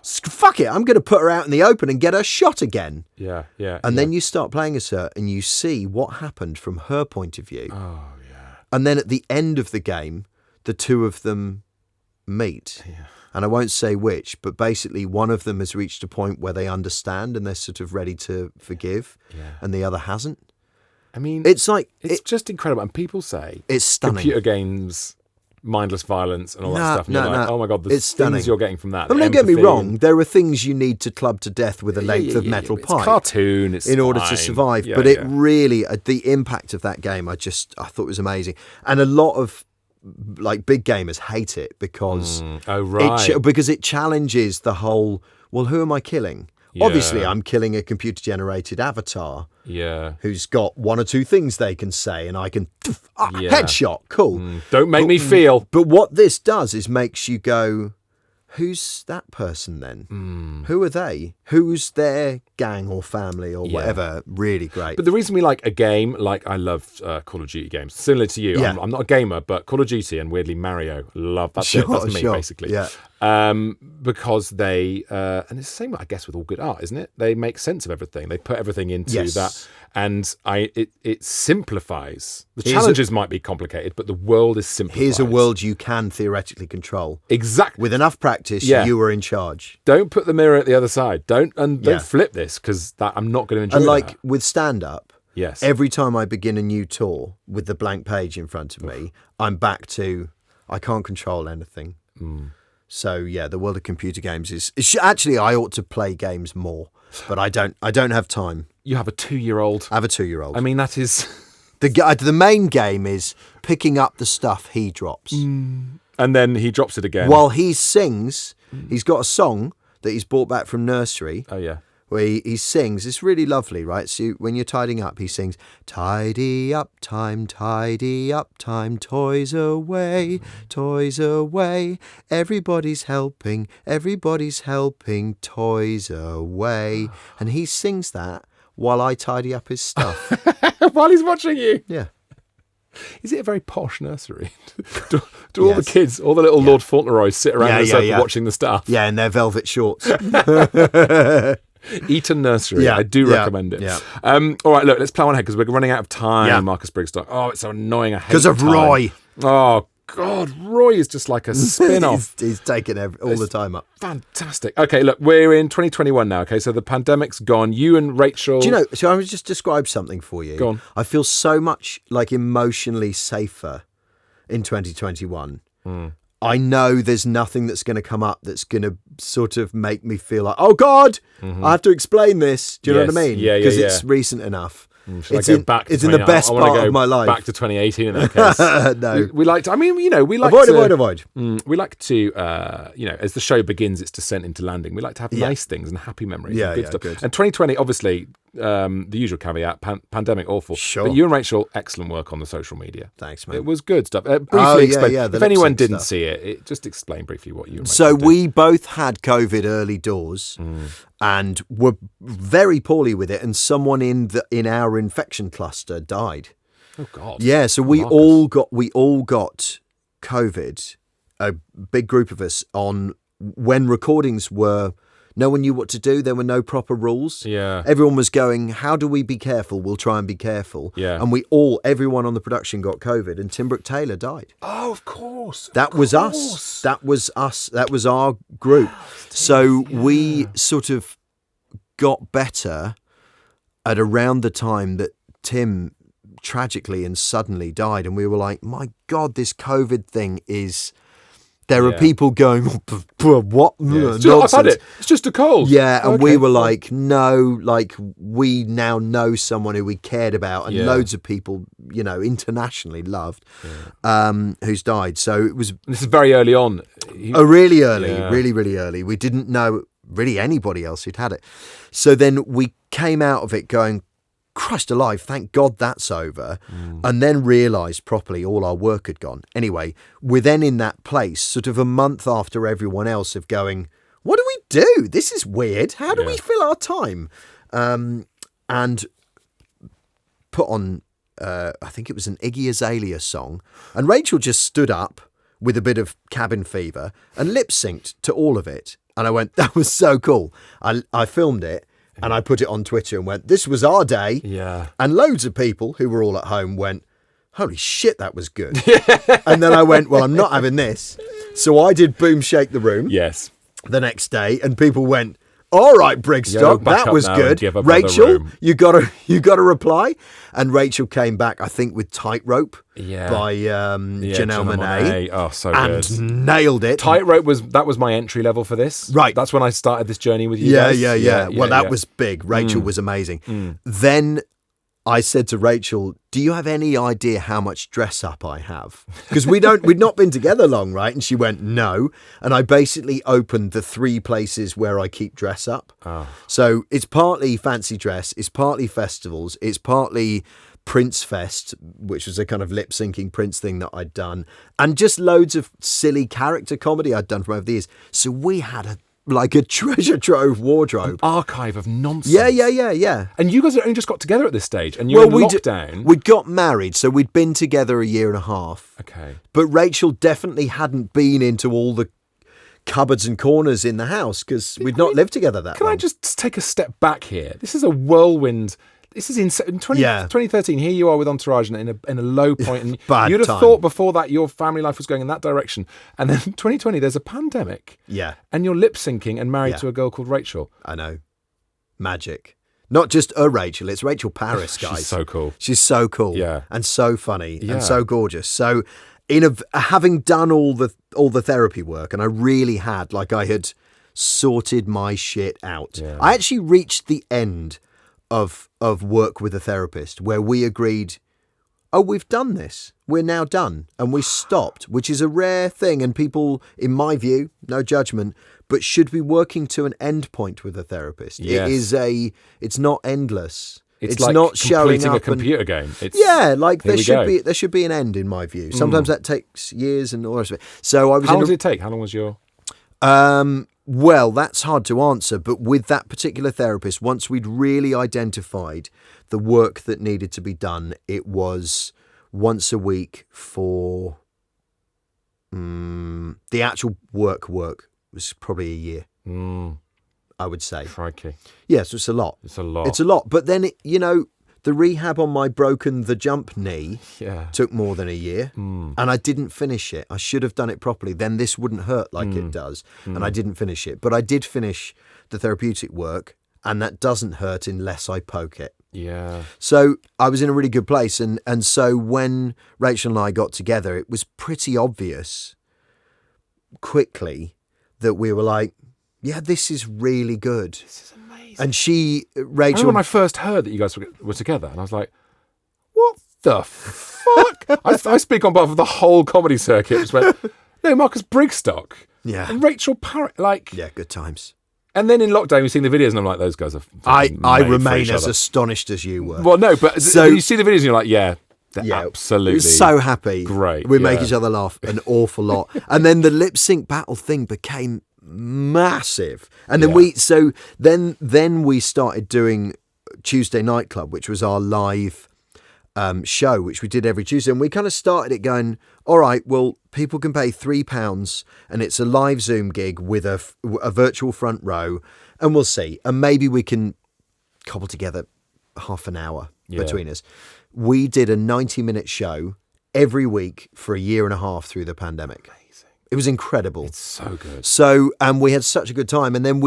Fuck it, I'm going to put her out in the open and get her shot again. Yeah. And then you start playing as her and you see what happened from her point of view. Oh, yeah. And then at the end of the game, the two of them meet. Yeah. And I won't say which, but basically one of them has reached a point where they understand and they're sort of ready to forgive, and the other hasn't. I mean, it's like... It's just incredible. And people say... It's stunning. Computer games, mindless violence and all that stuff. And you're like, oh my God, the it's things stunning. you're getting from that. But don't get me wrong, there are things you need to club to death with a length of metal pipe. It's cartoon, it's in order to survive. But it really... the impact of that game, I thought was amazing. And a lot of... like big gamers hate it because because it challenges the whole, well, who am I killing? Obviously I'm killing a computer generated avatar who's got one or two things they can say and I can headshot, cool. Don't make me feel. But what this does is makes you go, who's that person then? Who are they? Who's their gang or family or whatever? Really great. But the reason we like a game, like I love Call of Duty games, similar to you. I'm not a gamer, but Call of Duty and weirdly Mario, love. That's it. That's me, basically. Yeah. Because they, and it's the same, I guess, with all good art, isn't it? They make sense of everything. They put everything into that. And it simplifies. The challenges might be complicated, but the world is simplified. Here's a world you can theoretically control. Exactly. With enough practice, you are in charge. Don't put the mirror at the other side. Don't flip this, because I'm not going to enjoy it. And like with stand-up, yes, every time I begin a new tour with the blank page in front of me, I'm back to, I can't control anything. So yeah, the world of computer games is actually, I ought to play games more, but I don't have time. You have a 2-year-old. I have a 2-year-old. I mean, that is... The main game is picking up the stuff he drops. And then he drops it again. While he sings, he's got a song that he's brought back from nursery. Oh, yeah. Where he sings. It's really lovely, right? So when you're tidying up, he sings, tidy up time, toys away, everybody's helping, toys away. And he sings that while I tidy up his stuff. While he's watching you? Yeah. Is it a very posh nursery? do all the kids, all the little Lord Fauntleroys sit around in a circle watching the stuff? Yeah, in their velvet shorts. Eton Nursery. I do recommend it. Yeah. All right, look, let's plow on ahead because we're running out of time, Marcus Brigstocke. Oh, it's so annoying. I hate because of time. Roy. Oh, God, Roy is just like a spin-off. he's taking all the time up. Fantastic. Okay, look, we're in 2021 now, okay? So the pandemic's gone. You and Rachel... Do you know, so I would just describe something for you. Go on. I feel so much like emotionally safer in 2021. I know there's nothing that's going to come up that's going to sort of make me feel like, oh, God, I have to explain this. Do you know what I mean? Yeah. Because it's recent enough. It's in the best part of my life. Back to 2018 in that case. No. We like to, I mean, we like avoid. We like to, as the show begins its descent into landing, we like to have nice things and happy memories and good stuff. Good. And 2020, obviously, the usual caveat, pandemic awful. Sure. But you and Rachel, excellent work on the social media. Thanks, man. It was good stuff. Briefly explain. If anyone didn't stuff. see it, just explain briefly what you and Rachel So did. we both had COVID early doors and were very poorly with it, and someone in our infection cluster died. Oh God. Yeah, so we all got COVID, a big group of us, on when recordings were, no one knew what to do. There were no proper rules. Yeah. Everyone was going, how do we be careful? We'll try and be careful. Yeah. And everyone on the production got COVID, and Tim Brooke Taylor died. Oh, of course. That was us. That was us. That was our group. So we sort of got better at around the time that Tim tragically and suddenly died, and we were like, my God, this COVID thing is... There are people going, what? I've had it. It's just a cold. Yeah, and we were like, no, like we now know someone who we cared about, and loads of people, internationally loved, who's died. So it was... This is very early on. Really early, really, really early. We didn't know really anybody else who'd had it. So then we came out of it going, Christ alive, thank God that's over. And then realised properly all our work had gone. Anyway, we're then in that place sort of a month after everyone else of going, what do we do? This is weird. How do we fill our time? And put on, I think it was an Iggy Azalea song. And Rachel just stood up with a bit of cabin fever and lip synced to all of it. And I went, that was so cool. I filmed it and I put it on Twitter and went, this was our day. Yeah. And loads of people who were all at home went, holy shit, that was good. And then I went, well, I'm not having this. So I did Boom Shake the Room. Yes. The next day, and people went, all right, Brigstocke, that was good. Rachel, you got a reply. And Rachel came back, I think, with Tightrope by Janelle Monáe. Oh, so and good. And nailed it. Tightrope was my entry level for this. Right. That's when I started this journey with you guys. Yeah. Well, that was big. Rachel was amazing. Then I said to Rachel, do you have any idea how much dress up I have? Because we'd not been together long, right? And she went, no. And I basically opened the 3 places where I keep dress up. Oh. So it's partly fancy dress, it's partly festivals, it's partly Prince Fest, which was a kind of lip syncing Prince thing that I'd done, and just loads of silly character comedy I'd done from over the years. So we had a treasure trove wardrobe. An archive of nonsense. Yeah. And you guys only just got together at this stage, and you're in lockdown. We'd got married, so we'd been together a year and a half. Okay. But Rachel definitely hadn't been into all the cupboards and corners in the house because we'd not lived together that long. Can I just take a step back here? This is a whirlwind. This is in 2013. Here you are with Entourage in a low point, and you'd have thought before that your family life was going in that direction. And then 2020, there's a pandemic. Yeah. And you're lip syncing and married to a girl called Rachel. I know. Magic. Not just a Rachel, it's Rachel Paris, guys. She's so cool. She's so cool. Yeah. And so funny and so gorgeous. So having done all the therapy work, and I really had, I had sorted my shit out. Yeah. I actually reached the end of work with a therapist where we agreed, oh, we've done this. We're now done. And we stopped, which is a rare thing. And people, in my view, no judgment, but should be working to an end point with a therapist. Yes. It's not endless. It's like not showing up a computer game. There should be an end in my view. Sometimes that takes years and all the rest of it. So I was. How long did it take? How long was your? Well, that's hard to answer, but with that particular therapist, once we'd really identified the work that needed to be done, it was once a week for the actual work was probably a year, I would say. Crikey. Yes, it's a lot. It's a lot. But then, the rehab on my broken the jump knee took more than a year, and I didn't finish it. I should have done it properly. Then this wouldn't hurt like it does, and I didn't finish it. But I did finish the therapeutic work, and that doesn't hurt unless I poke it. Yeah. So I was in a really good place, and so when Rachel and I got together, it was pretty obvious quickly that we were like, yeah, this is really good. This is amazing. And Rachel... I remember when I first heard that you guys were together, and I was like, what the fuck? I speak on behalf of the whole comedy circuit. Just went, no, Marcus Brigstocke. Yeah. And Rachel Parrott, Yeah, good times. And then in lockdown, we've seen the videos, and I'm like, those guys are... I remain as astonished as you were. Well, no, but so, you see the videos, and you're like, they're absolutely... So happy. Great. We make each other laugh an awful lot. And then the lip sync battle thing became massive, and then then we started doing Tuesday Night Club, which was our live show, which we did every Tuesday, and we kind of started it going, all right, well, people can pay £3 and it's a live Zoom gig with a virtual front row, and we'll see, and maybe we can cobble together half an hour between us. We did a 90-minute show every week for a year and a half through the pandemic. It was incredible. It's so good. So, and we had such a good time. And then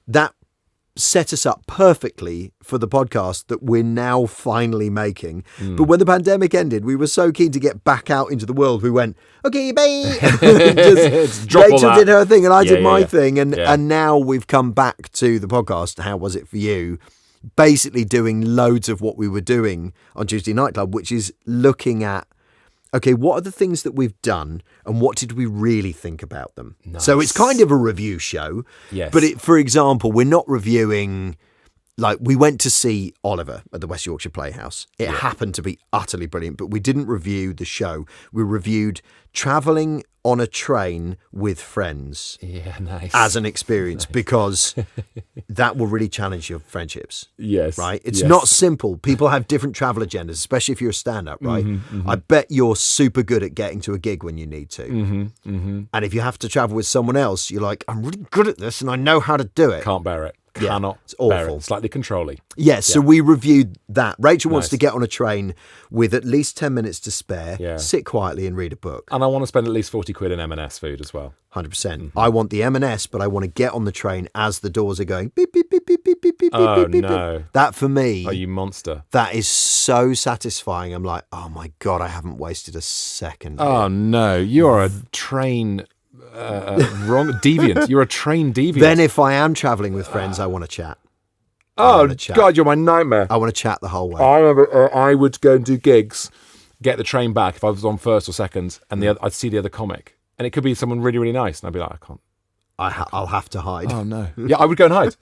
that set us up perfectly for the podcast that we're now finally making. But when the pandemic ended, we were so keen to get back out into the world. We went, okay, bye. Rachel did her thing and I did my thing. And now we've come back to the podcast. How was it for you? Basically doing loads of what we were doing on Tuesday Night Club, which is looking at, okay, what are the things that we've done and what did we really think about them? Nice. So it's kind of a review show. Yes. But for example, we're not reviewing like we went to see Oliver at the West Yorkshire Playhouse. It happened to be utterly brilliant, but we didn't review the show. We reviewed travelling on a train with friends. Yeah, nice. As an experience, because that will really challenge your friendships. Yes. Right? It's not simple. People have different travel agendas, especially if you're a stand-up, right? I bet you're super good at getting to a gig when you need to. And if you have to travel with someone else, you're like, I'm really good at this and I know how to do it. Can't bear it. Cannot it's awful. bear it. Slightly controlling. Yeah, so we reviewed that. Rachel wants to get on a train with at least 10 minutes to spare, sit quietly and read a book. And I want to spend at least 40 quid in M&S food as well. 100%. I want the M&S, but I want to get on the train as the doors are going beep, beep, beep, beep, beep, beep, beep, Oh, beep, beep. no. That for me... Oh, you monster. That is so satisfying. I'm like, oh my God, I haven't wasted a second. Oh, no. You're a train... wrong deviant. You're a train deviant. Then if I am travelling with friends, I want to chat. Oh, God, you're my nightmare. I want to chat the whole way. I remember I would go and do gigs, get the train back if I was on first or second, and I'd see the other comic. And it could be someone really, really nice. And I'd be like, I can't. I'll have to hide. Oh, no. Yeah, I would go and hide.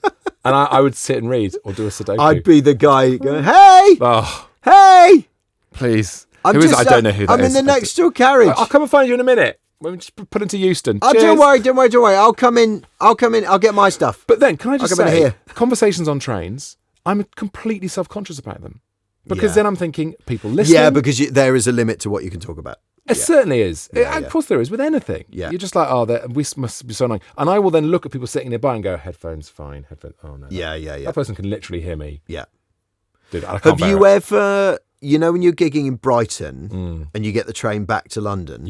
And I would sit and read or do a Sudoku. I'd be the guy going, hey! Oh, Hey! Please. I don't know who that is. I'm in the next door carriage. I'll come and find you in a minute. We'll just put into Euston. Oh, don't worry. I'll come in. I'll get my stuff. But then, can I just say, here. Conversations on trains, I'm completely self-conscious about them. Because then I'm thinking, people listening. Yeah, because there is a limit to what you can talk about. It certainly is. Of course there is with anything. Yeah. You're just like, we must be so annoying. And I will then look at people sitting nearby and go, headphones, fine. Headphones, oh no. Yeah. That person can literally hear me. Yeah. Dude, I can't Have bear you it. ever, when you're gigging in Brighton and you get the train back to London,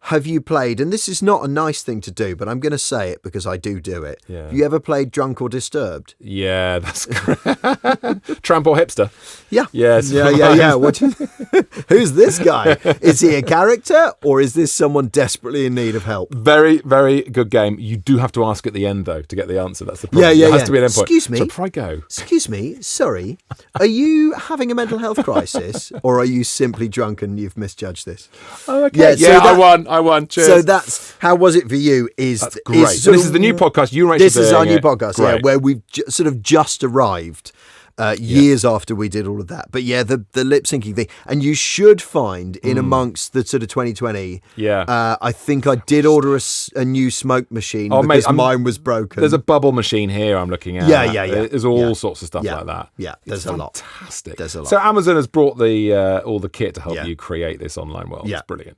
have you played, and this is not a nice thing to do, but I'm going to say it because I do it. Yeah. Have you ever played Drunk or Disturbed? Yeah, that's great. Tramp or hipster? Yeah. Yes. Yeah. Who's this guy? Is he a character or is this someone desperately in need of help? Very, very good game. You do have to ask at the end, though, to get the answer. That's the problem. Yeah. It has to be an endpoint. Excuse me. So before I go. Excuse me. Sorry. Are you having a mental health crisis or are you simply drunk and you've misjudged this? Oh, okay. Yeah, I won. Cheers. So that's how was it for you? That's great. So this is the new podcast. You and Rachel. This is our new podcast, where we've sort of just arrived. Years after we did all of that. But yeah, the lip syncing thing. And you should find in amongst the sort of 2020, I think I did order a new smoke machine because mine was broken. There's a bubble machine here I'm looking at. Yeah. There's all sorts of stuff like that. Yeah, there's a lot. Fantastic. There's a lot. So Amazon has brought the all the kit to help you create this online world. Yeah. It's brilliant.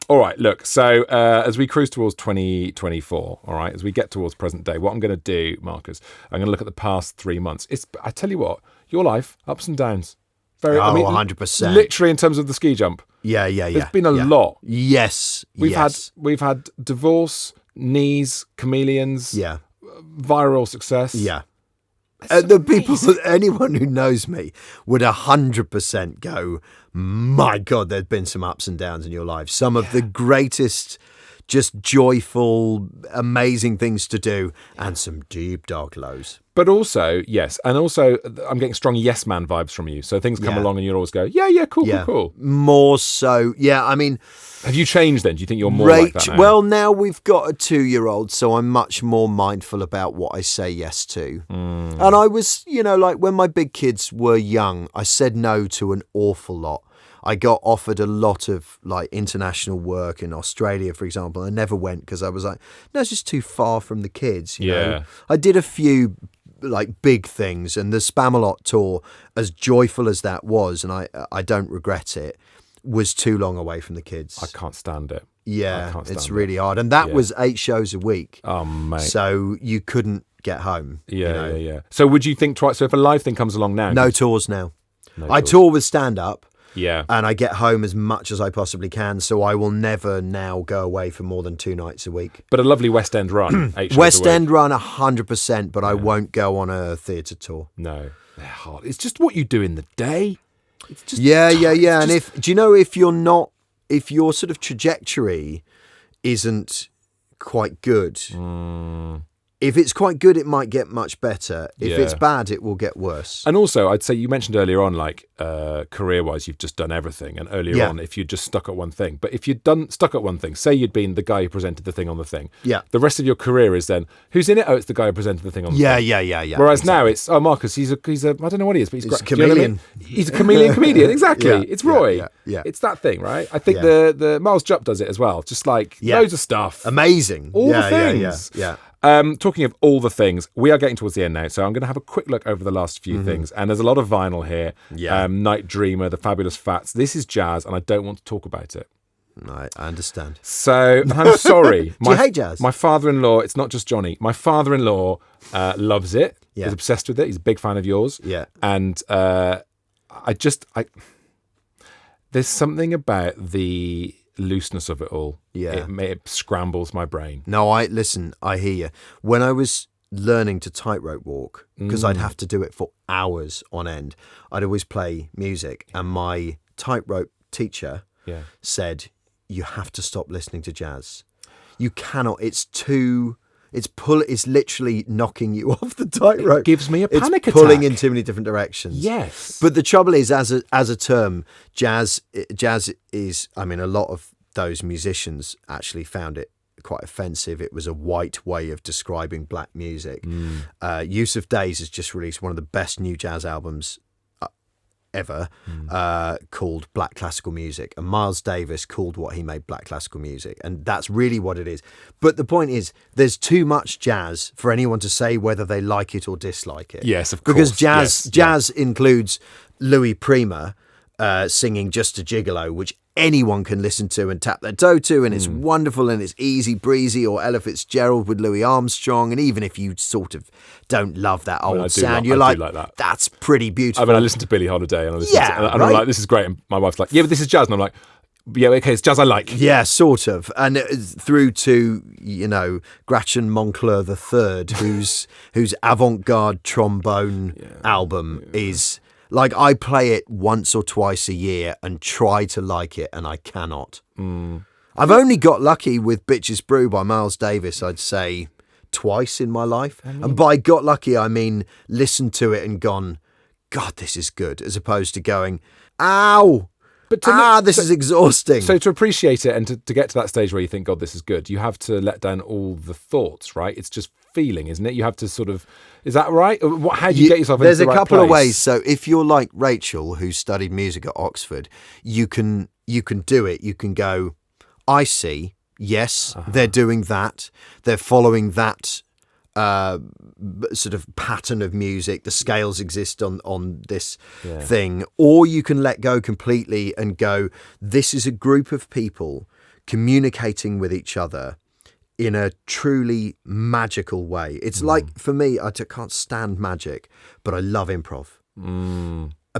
All right, look, so as we cruise towards 2024, all right, as we get towards present day, what I'm going to do, Marcus, I'm going to look at the past 3 months. I tell you what, your life, ups and downs. 100%. Literally in terms of the ski jump. Yeah. There's been a lot. Yes. We've had divorce, knees, chameleons, viral success. Yeah. The people, anyone who knows me would 100% go, my God, there's been some ups and downs in your life. Some of the greatest, just joyful, amazing things to do and some deep, dark lows. But also, yes, and also I'm getting strong yes man vibes from you. So things come along and you'll always go, cool. More so, I mean... Have you changed then? Do you think you're more like that now? Well, now we've got a 2-year-old, so I'm much more mindful about what I say yes to. And I was, like when my big kids were young, I said no to an awful lot. I got offered a lot of like international work in Australia, for example. I never went because I was like, no, it's just too far from the kids. You know? I did a few like big things, and the Spamalot tour, as joyful as that was, and I don't regret it, was too long away from the kids. I can't stand it. Yeah, it's really hard. And that was 8 shows a week. Oh, mate. So you couldn't get home. Yeah. So would you think twice? So if a live thing comes along now? No tours now. I tour with stand-up. Yeah. And I get home as much as I possibly can, so I will never now go away for more than 2 nights a week. But a lovely West End run. 8 shows West a week. End run 100%, but I won't go on a theatre tour. No, they're hard. It's just what you do in the day. It's just And if your sort of trajectory isn't quite good, if it's quite good, it might get much better. If it's bad, it will get worse. And also, I'd say you mentioned earlier on, like career-wise, you've just done everything. And earlier on, if you'd just stuck at one thing. But if you'd stuck at one thing, say you'd been the guy who presented the thing on the thing. Yeah. The rest of your career is then, who's in it? Oh, it's the guy who presented the thing on the thing. Yeah. Whereas now it's, Marcus, he's a I don't know what he is, but he's a chameleon. You know what I mean? He's a chameleon comedian, exactly. It's Roy. Yeah. It's that thing, right? I think the Miles Jupp does it as well. Just like loads of stuff. Amazing. All the things. Yeah. Talking of all the things, we are getting towards the end now, so I'm going to have a quick look over the last few things. And there's a lot of vinyl here. Yeah. Night Dreamer, The Fabulous Fats. This is jazz, and I don't want to talk about it. I understand. So I'm sorry. Do you hate jazz? My father-in-law, it's not just Johnny. My father-in-law loves it. Yeah. He's obsessed with it. He's a big fan of yours. Yeah. And there's something about the looseness of it all. Yeah. It scrambles my brain. No, I hear you. When I was learning to tightrope walk, because I'd have to do it for hours on end, I'd always play music, and my tightrope teacher said, you have to stop listening to jazz. You cannot, it's literally knocking you off the tightrope. It gives me a panic It's pulling attack. in too many different directions. Yes. But the trouble is, as a term, jazz is, I mean, a lot of those musicians actually found it quite offensive. It was a white way of describing black music. Yusuf Days has just released one of the best new jazz albums ever, called Black Classical Music, and Miles Davis called what he made Black Classical Music, and that's really what it is. But the point is, there's too much jazz for anyone to say whether they like it or dislike it. Yes, of course. Because jazz includes Louis Prima singing Just a Gigolo, which anyone can listen to and tap their toe to, and it's wonderful and it's easy breezy, or Ella Fitzgerald with Louis Armstrong, and even if you sort of don't love that old sound, you're like that. That's pretty beautiful. I mean, I listen to Billie Holiday and I'm like, this is great, and my wife's like, yeah, but this is jazz, and I'm like, yeah, okay, it's jazz I like. Yeah, sort of. And through to, Gretchen Moncler III, whose avant-garde trombone album is... Like, I play it once or twice a year and try to like it, and I cannot. I've only got lucky with Bitches Brew by Miles Davis, I'd say, twice in my life. And by got lucky, I mean listened to it and gone, God, this is good, as opposed to going, ow, this is exhausting. So to appreciate it and to get to that stage where you think, God, this is good, you have to let down all the thoughts, right? It's just feeling, isn't it? You have to sort of, is that right? How do you get yourself into the right place? There's a couple of ways. So if you're like Rachel, who studied music at Oxford, you can do it. You can go, I see, yes, they're doing that. They're following that sort of pattern of music. The scales exist on this thing. Or you can let go completely and go, this is a group of people communicating with each other in a truly magical way. It's like, for me, I can't stand magic, but I love improv.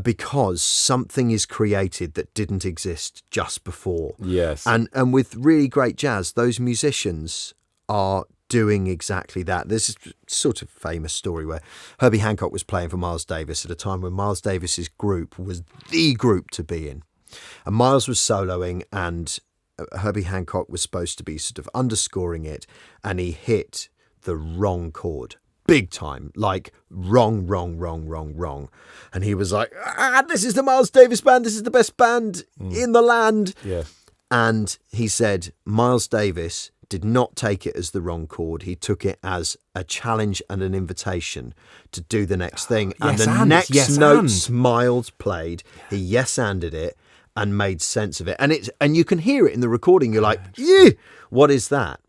Because something is created that didn't exist just before. Yes. And with really great jazz, those musicians are doing exactly that. There's this sort of famous story where Herbie Hancock was playing for Miles Davis at a time when Miles Davis's group was the group to be in. And Miles was soloing, and Herbie Hancock was supposed to be sort of underscoring it, and he hit the wrong chord. Big time, like wrong. And he was like, this is the Miles Davis band, this is the best band in the land. Yeah. And he said Miles Davis did not take it as the wrong chord. He took it as a challenge and an invitation to do the next thing. And the next note Miles played, he yes-anded it and made sense of it. And you can hear it in the recording. You're like, yeah, what is that?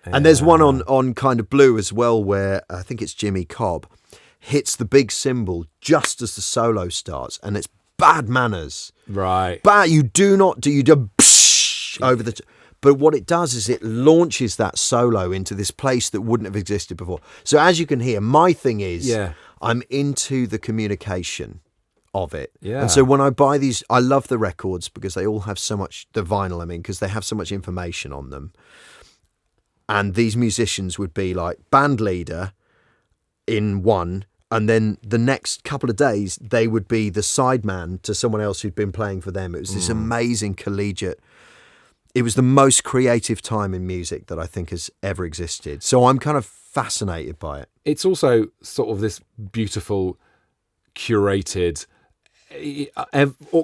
Yeah. And there's one on Kind of Blue as well, where I think it's Jimmy Cobb hits the big cymbal just as the solo starts, and it's bad manners. Right. Bad. You do not do, you do over the... But what it does is it launches that solo into this place that wouldn't have existed before. So as you can hear, my thing is I'm into the communication of it. Yeah. And so when I buy these, I love the records because they all have so much, the vinyl, I mean, because they have so much information on them. And these musicians would be like band leader in one, and then the next couple of days, they would be the sideman to someone else who'd been playing for them. It was this amazing collegiate it was the most creative time in music that I think has ever existed. So I'm kind of fascinated by it. It's also sort of this beautiful, curated,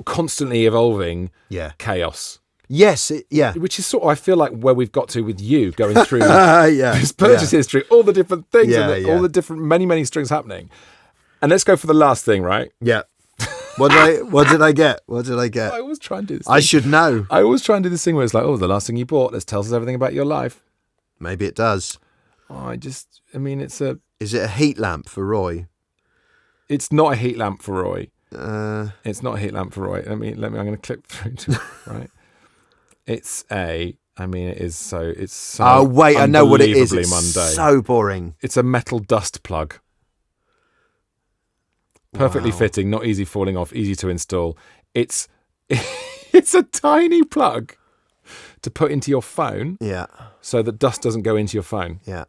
constantly evolving chaos. Yes, which is sort of, I feel like, where we've got to with you going through this purchase history, all the different things, all the different, many strings happening. And let's go for the last thing, right? Yeah. What did I get? I always try and do this thing. I should know. I always try and do this thing where it's like, the last thing you bought, this tells us everything about your life. Maybe it does. It's a... Is it a heat lamp for Roy? It's not a heat lamp for Roy. It's not a heat lamp for Roy. Let me. I'm going to click through to it, right? It's a... it is so... It's so... Oh, wait, I know what it is. It's mundane. So boring. It's a metal dust plug. Perfectly fitting, not easy falling off, easy to install. It's a tiny plug to put into your phone. Yeah. So that dust doesn't go into your phone. Yeah.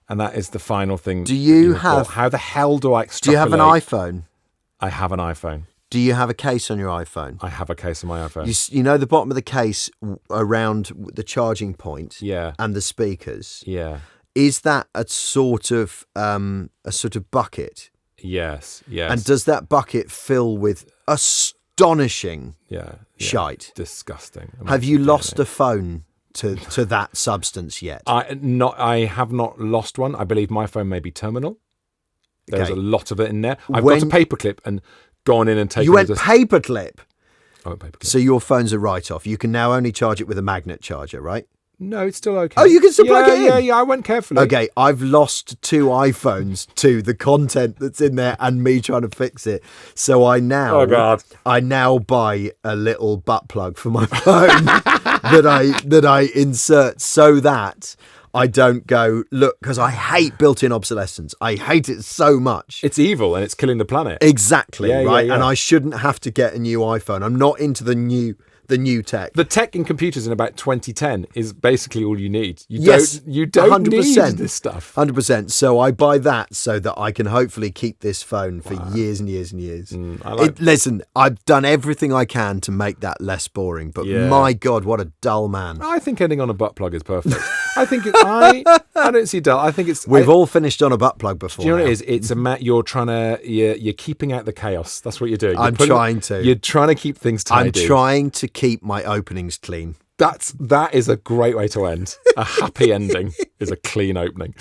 And that is the final thing. Do you have... How the hell do I extrapolate? Do you have an iPhone? I have an iPhone. Do you have a case on your iPhone? I have a case on my iPhone. You know the bottom of the case around the charging point and the speakers? Yeah. Is that a sort of bucket? Yes. And does that bucket fill with astonishing shite? Disgusting. Have you lost a phone to that substance yet? I have not lost one. I believe my phone may be terminal. There's a lot of it in there. I've got a paperclip and gone in and taken... You went paperclip? I went paperclip. So your phone's a write-off. You can now only charge it with a magnet charger, right? No, it's still okay. Oh, you can still plug it in? Yeah, I went carefully. Okay, I've lost 2 iPhones to the content that's in there and me trying to fix it. So I now buy a little butt plug for my phone that I insert so that I don't go, look, because I hate built-in obsolescence. I hate it so much. It's evil and it's killing the planet. Exactly, right? Yeah. And I shouldn't have to get a new iPhone. I'm not into the new tech. The tech in computers in about 2010 is basically all you need. You don't 100%. need this stuff. 100%. So I buy that so that I can hopefully keep this phone for years and years and years. Listen, I've done everything I can to make that less boring, but my God, what a dull man. I think ending on a butt plug is perfect. I think I don't see dull. I think it's... We've all finished on a butt plug before. Do you know what it is? It's you're trying to... You're keeping out the chaos. That's what you're doing. I'm trying to. You're trying to keep things tidy. I'm trying to keep my openings clean. That is a great way to end. A happy ending is a clean opening.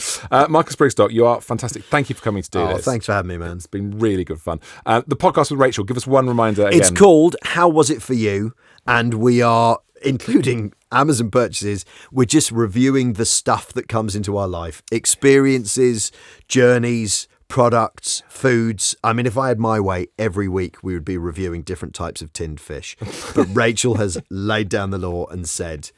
Marcus Brigstocke, you are fantastic. Thank you for coming to do this. Thanks for having me, man. It's been really good fun. The podcast with Rachel, give us one reminder again. It's called How Was It For You? And we are, including Amazon purchases, we're just reviewing the stuff that comes into our life. Experiences, journeys, products, foods. I mean, if I had my way, every week we would be reviewing different types of tinned fish. But Rachel has laid down the law and said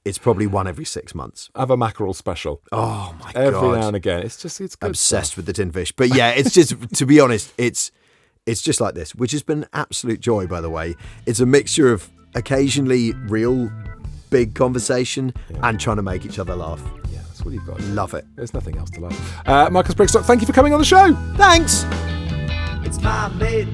it's probably one every 6 months. Have a mackerel special. Oh my God. Every now and again. It's good. Obsessed with the tinned fish. But yeah, it's just, to be honest, it's just like this, which has been absolute joy, by the way. It's a mixture of occasionally real big conversation and trying to make each other laugh. Yeah, that's what you've got. Love it. There's nothing else to love. Marcus Brigstocke, thank you for coming on the show. Thanks. It's my mate.